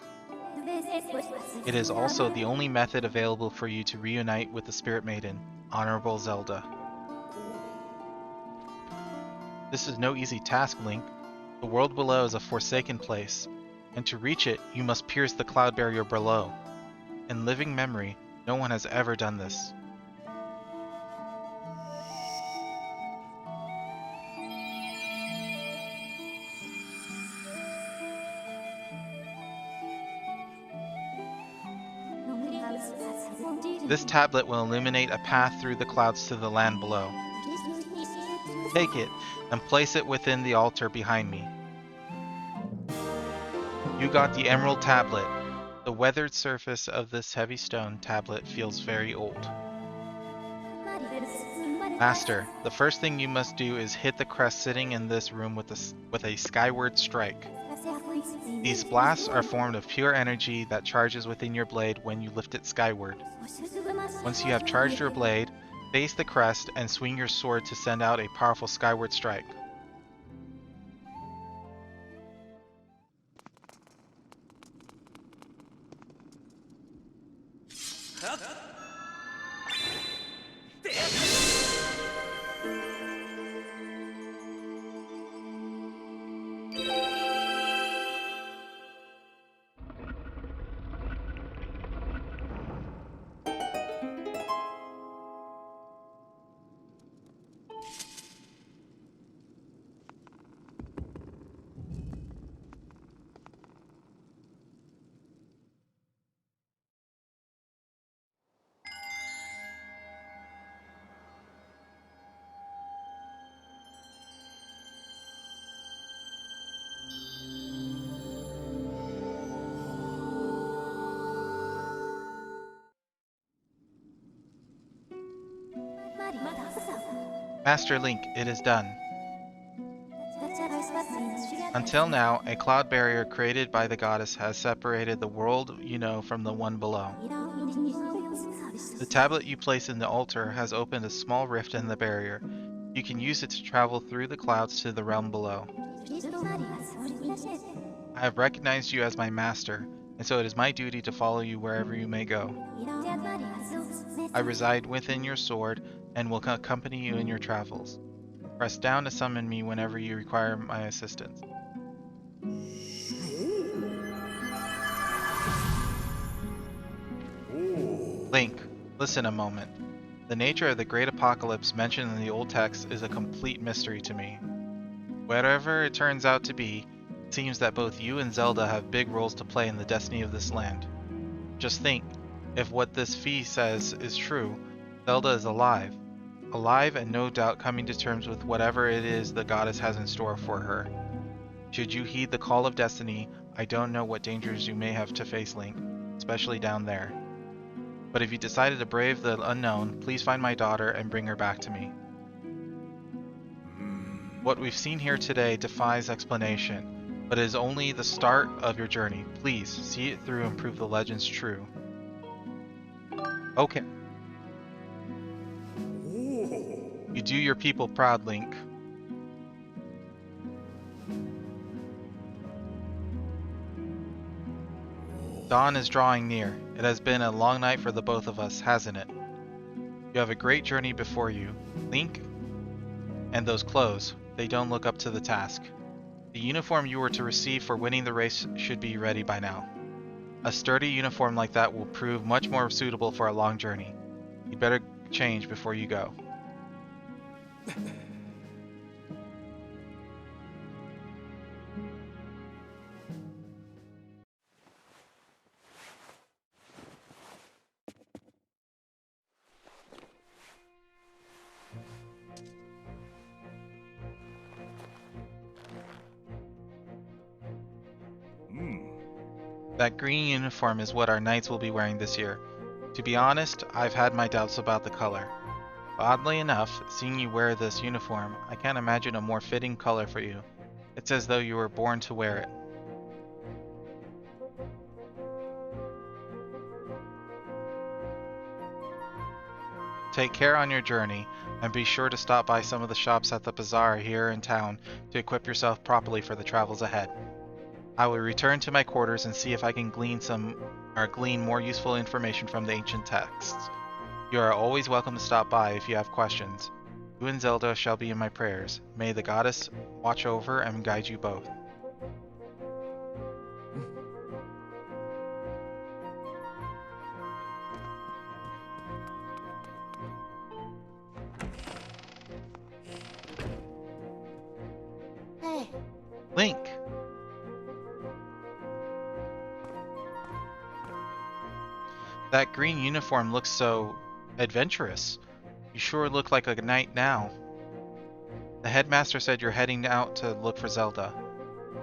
[SPEAKER 1] It is also the only method available for you to reunite with the Spirit Maiden, Honorable Zelda. This is no easy task, Link. The world below is a forsaken place, and to reach it, you must pierce the cloud barrier below. In living memory, no one has ever done this. This tablet will illuminate a path through the clouds to the land below. Take it and place it within the altar behind me. You got the emerald tablet. The weathered surface of this heavy stone tablet feels very old. Master, the first thing you must do is hit the crest sitting in this room with a skyward strike. These blasts are formed of pure energy that charges within your blade when you lift it skyward. Once you have charged your blade, face the crest and swing your sword to send out a powerful skyward strike. Master Link, it is done. Until now, a cloud barrier created by the goddess has separated the world you know from the one below. The tablet you place in the altar has opened a small rift in the barrier. You can use it to travel through the clouds to the realm below. I have recognized you as my master, and so it is my duty to follow you wherever you may go. I reside within your sword and will accompany you in your travels. Press down to summon me whenever you require my assistance. Link, listen a moment. The nature of the great apocalypse mentioned in the old text is a complete mystery to me. Whatever it turns out to be, it seems that both you and Zelda have big roles to play in the destiny of this land. Just think, if what this fee says is true, Zelda is alive. Alive and no doubt coming to terms with whatever it is the goddess has in store for her. Should you heed the call of destiny, I don't know what dangers you may have to face, Link, especially down there. But if you decided to brave the unknown, please find my daughter and bring her back to me. What we've seen here today defies explanation, but it is only the start of your journey. Please, see it through and prove the legends true. Okay. You do your people proud, Link. Dawn is drawing near. It has been a long night for the both of us, hasn't it? You have a great journey before you, Link. And those clothes, they don't look up to the task. The uniform you were to receive for winning the race should be ready by now. A sturdy uniform like that will prove much more suitable for a long journey. You'd better change before you go. That green uniform is what our knights will be wearing this year. To be honest, I've had my doubts about the color. But oddly enough, seeing you wear this uniform, I can't imagine a more fitting color for you. It's as though you were born to wear it. Take care on your journey, and be sure to stop by some of the shops at the bazaar here in town to equip yourself properly for the travels ahead. I will return to my quarters and see if I can glean more useful information from the ancient texts. You are always welcome to stop by if you have questions. You and Zelda shall be in my prayers. May the goddess watch over and guide you both.
[SPEAKER 3] Hey.
[SPEAKER 1] Link! That green uniform looks so adventurous. You sure look like a knight now. The headmaster said you're heading out to look for Zelda.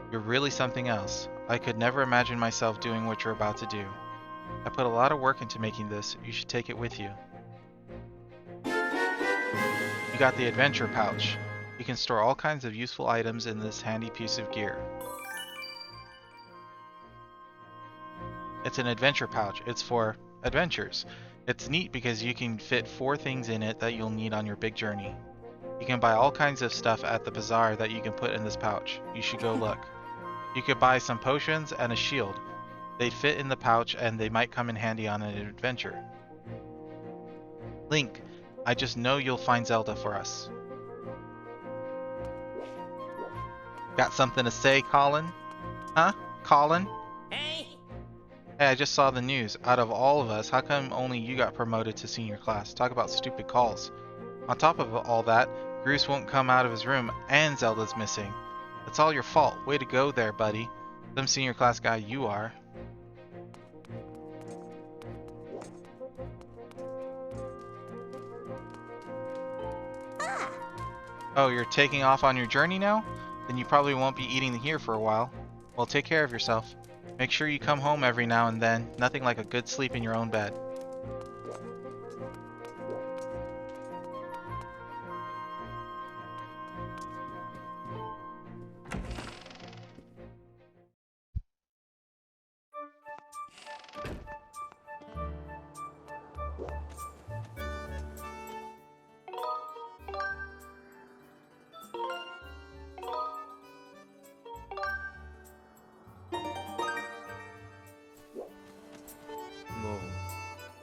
[SPEAKER 1] You're really something else. I could never imagine myself doing what you're about to do. I put a lot of work into making this. You should take it with you. You got the adventure pouch. You can store all kinds of useful items in this handy piece of gear. It's an adventure pouch. It's for adventures. It's neat because you can fit 4 things in it that you'll need on your big journey. You can buy all kinds of stuff at the bazaar that you can put in this pouch. You should go look. You could buy some potions and a shield. They'd fit in the pouch and they might come in handy on an adventure. Link, I just know you'll find Zelda for us. Got something to say, Colin? Huh? Colin?
[SPEAKER 3] Hey!
[SPEAKER 1] Hey, I just saw the news. Out of all of us, how come only you got promoted to senior class? Talk about stupid calls. On top of all that, Bruce won't come out of his room and Zelda's missing. It's all your fault. Way to go there, buddy. Some senior class guy you are. Oh, you're taking off on your journey now? Then you probably won't be eating here for a while. Well, take care of yourself. Make sure you come home every now and then. Nothing like a good sleep in your own bed.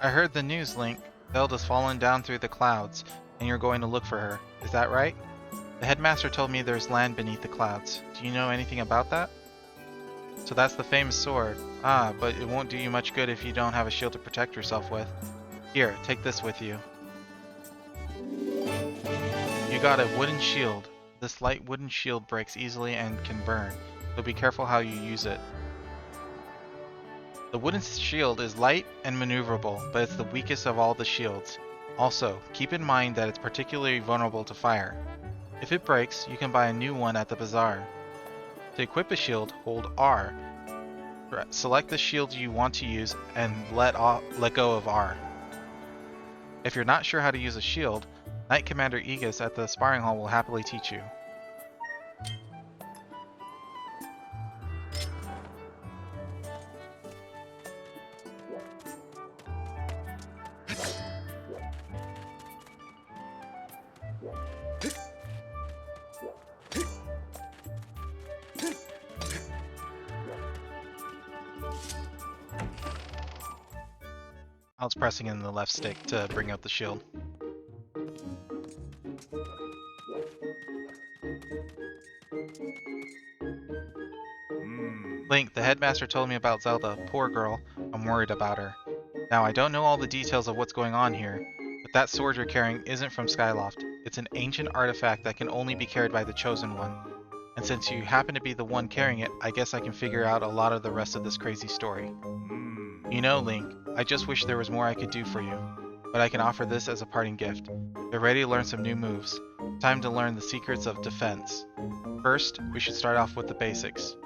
[SPEAKER 1] I heard the news, Link. Zelda's fallen down through the clouds, and you're going to look for her. Is that right? The headmaster told me there's land beneath the clouds. Do you know anything about that? So that's the famous sword. Ah, but it won't do you much good if you don't have a shield to protect yourself with. Here, take this with you. You got a wooden shield. This light wooden shield breaks easily and can burn, so be careful how you use it. The wooden shield is light and maneuverable, but it's the weakest of all the shields. Also, keep in mind that it's particularly vulnerable to fire. If it breaks, you can buy a new one at the bazaar. To equip a shield, hold R. Select the shield you want to use and let go of R. If you're not sure how to use a shield, Knight Commander Aegis at the sparring hall will happily teach you. I was pressing in the left stick to bring up the shield. Link, the headmaster told me about Zelda. Poor girl. I'm worried about her. Now, I don't know all the details of what's going on here, but that sword you're carrying isn't from Skyloft. It's an ancient artifact that can only be carried by the Chosen One. And since you happen to be the one carrying it, I guess I can figure out a lot of the rest of this crazy story. You know, Link, I just wish there was more I could do for you, but I can offer this as a parting gift. Get ready to learn some new moves. Time to learn the secrets of defense. First, we should start off with the basics.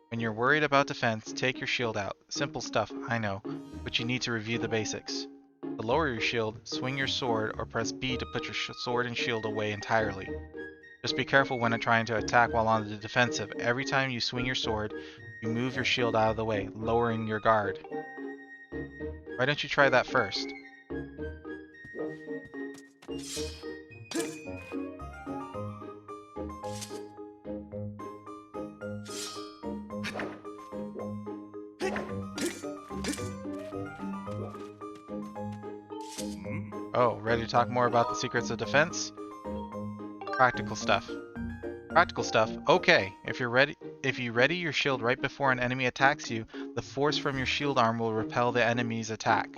[SPEAKER 1] When you're worried about defense, take your shield out. Simple stuff, I know, but you need to review the basics. To lower your shield, swing your sword or press B to put your sword and shield away entirely. Just be careful when trying to attack while on the defensive. Every time you swing your sword, you move your shield out of the way, lowering your guard. Why don't you try that first? Oh, ready to talk more about the secrets of defense? Practical stuff. Practical stuff. Okay, if you ready your shield right before an enemy attacks you, the force from your shield arm will repel the enemy's attack.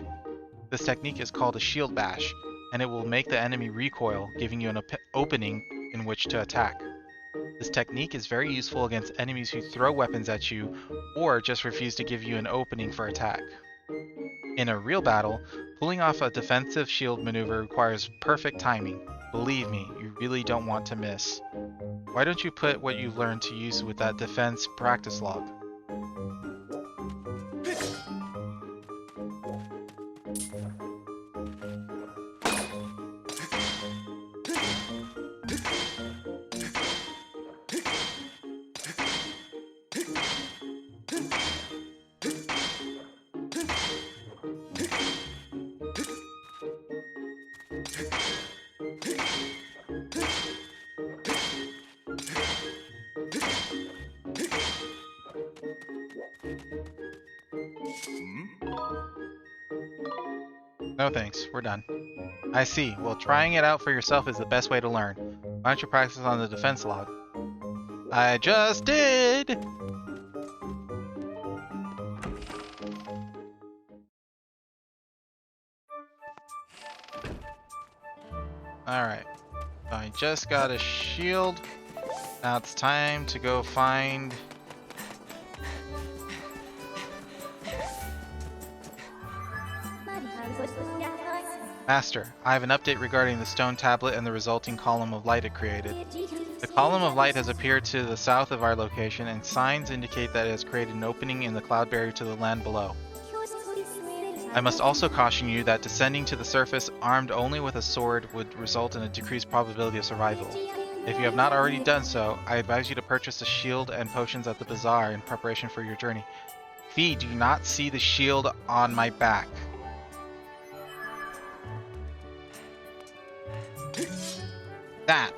[SPEAKER 1] This technique is called a shield bash, and it will make the enemy recoil, giving you an opening in which to attack. This technique is very useful against enemies who throw weapons at you or just refuse to give you an opening for attack. In a real battle, pulling off a defensive shield maneuver requires perfect timing. Believe me, you really don't want to miss. Why don't you put what you've learned to use with that defense practice log? No thanks, we're done. I see. Well, trying it out for yourself is the best way to learn. Why don't you practice on the defense log? I just did! Alright. So I just got a shield. Now it's time to go find... Master, I have an update regarding the stone tablet and the resulting column of light it created. The column of light has appeared to the south of our location, and signs indicate that it has created an opening in the cloud barrier to the land below. I must also caution you that descending to the surface armed only with a sword would result in a decreased probability of survival. If you have not already done so, I advise you to purchase a shield and potions at the bazaar in preparation for your journey. Fee, do you not see the shield on my back? That.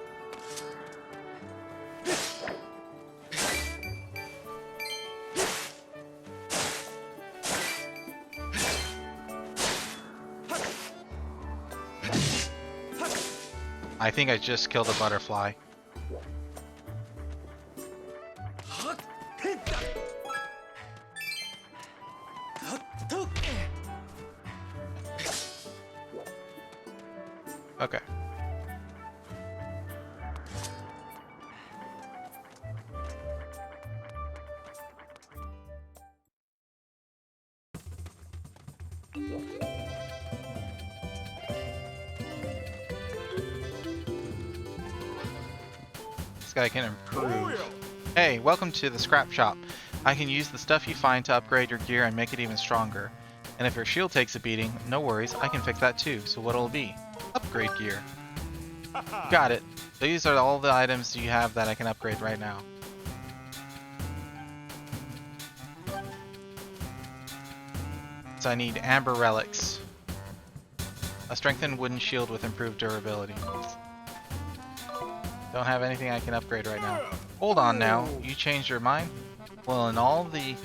[SPEAKER 1] I think I just killed a butterfly. Okay. This guy can improve. Hey, welcome to the scrap shop. I can use the stuff you find to upgrade your gear and make it even stronger. And if your shield takes a beating, no worries, I can fix that too. So what'll it be? Upgrade gear. Got it. These are all the items you have that I can upgrade right now. So I need amber relics. A strengthened wooden shield with improved durability. Don't have anything I can upgrade right now. Hold on now, you changed your mind? Well, in all the...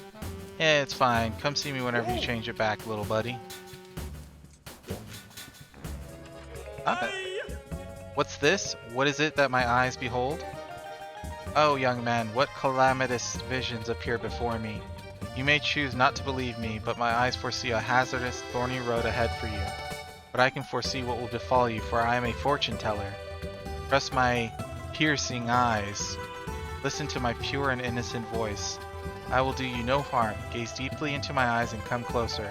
[SPEAKER 1] Yeah, it's fine. Come see me whenever you change it back, little buddy. What's this? What is it that my eyes behold? Oh, young man, what calamitous visions appear before me. You may choose not to believe me, but my eyes foresee a hazardous, thorny road ahead for you. But I can foresee what will befall you, for I am a fortune teller. Trust my piercing eyes. Listen to my pure and innocent voice. I will do you no harm. Gaze deeply into my eyes and come closer.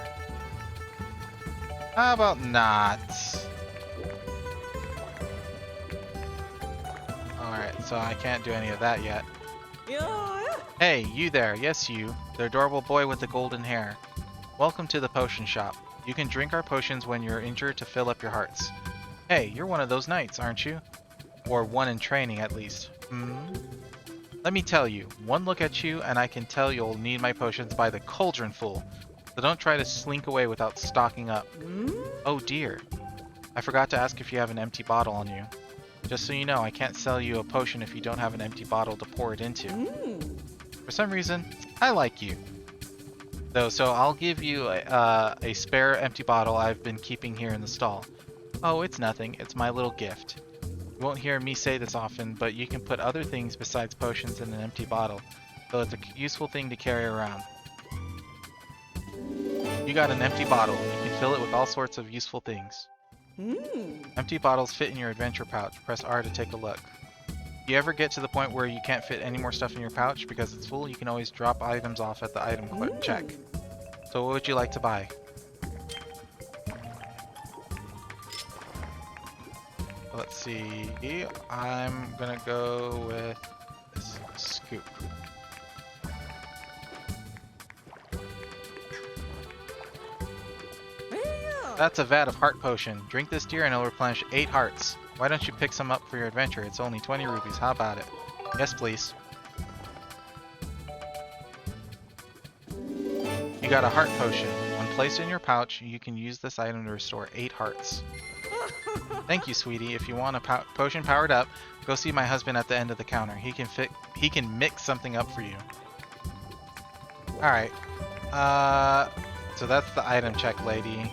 [SPEAKER 1] How about not? Alright, so I can't do any of that yet. Hey, you there. Yes, you. The adorable boy with the golden hair. Welcome to the potion shop. You can drink our potions when you're injured to fill up your hearts. Hey, you're one of those knights, aren't you? Or one in training, at least. Let me tell you, one look at you and I can tell you'll need my potions by the cauldron full. So don't try to slink away without stocking up. Oh dear. I forgot to ask if you have an empty bottle on you. Just so you know, I can't sell you a potion if you don't have an empty bottle to pour it into. For some reason, I like you. Though, so I'll give you a spare empty bottle I've been keeping here in the stall. Oh, it's nothing. It's my little gift. You won't hear me say this often, but you can put other things besides potions in an empty bottle, so it's a useful thing to carry around. You got an empty bottle. You can fill it with all sorts of useful things. Empty bottles fit in your adventure pouch. Press R to take a look. If you ever get to the point where you can't fit any more stuff in your pouch because it's full, you can always drop items off at the item check. So what would you like to buy? Let's see, I'm gonna go with this scoop. That's a vat of heart potion. Drink this deer and it'll replenish 8 hearts. Why don't you pick some up for your adventure? It's only 20 rupees. How about it? Yes, please. You got a heart potion. When placed in your pouch, you can use this item to restore 8 hearts. Thank you, sweetie. If you want a potion powered up, go see my husband at the end of the counter. He can mix something up for you. Alright. So that's the item check lady.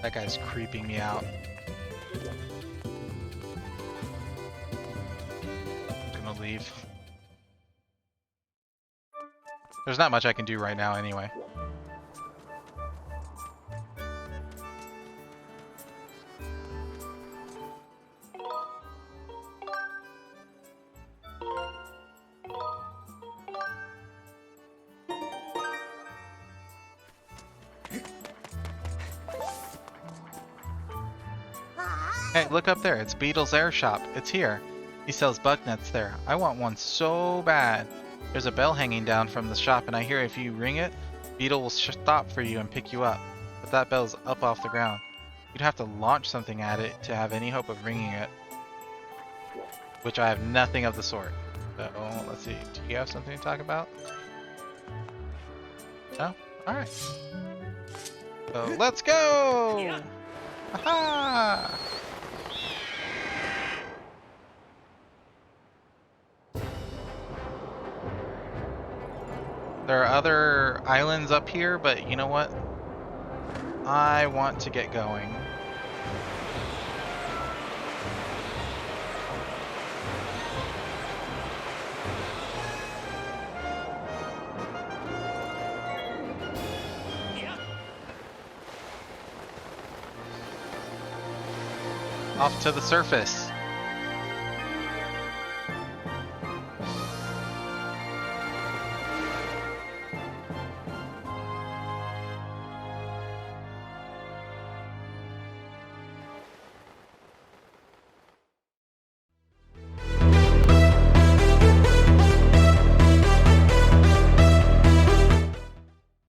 [SPEAKER 1] That guy's creeping me out. I'm gonna leave. There's not much I can do right now anyway. Hey, look up there. It's Beetle's Air Shop. It's here. He sells bug nets there. I want one so bad. There's a bell hanging down from the shop, and I hear if you ring it, Beetle will stop for you and pick you up. But that bell's up off the ground. You'd have to launch something at it to have any hope of ringing it. Which I have nothing of the sort. So, let's see. Do you have something to talk about? No? Alright. So, let's go! Aha! There are other islands up here, but you know what? I want to get going. Off to the surface.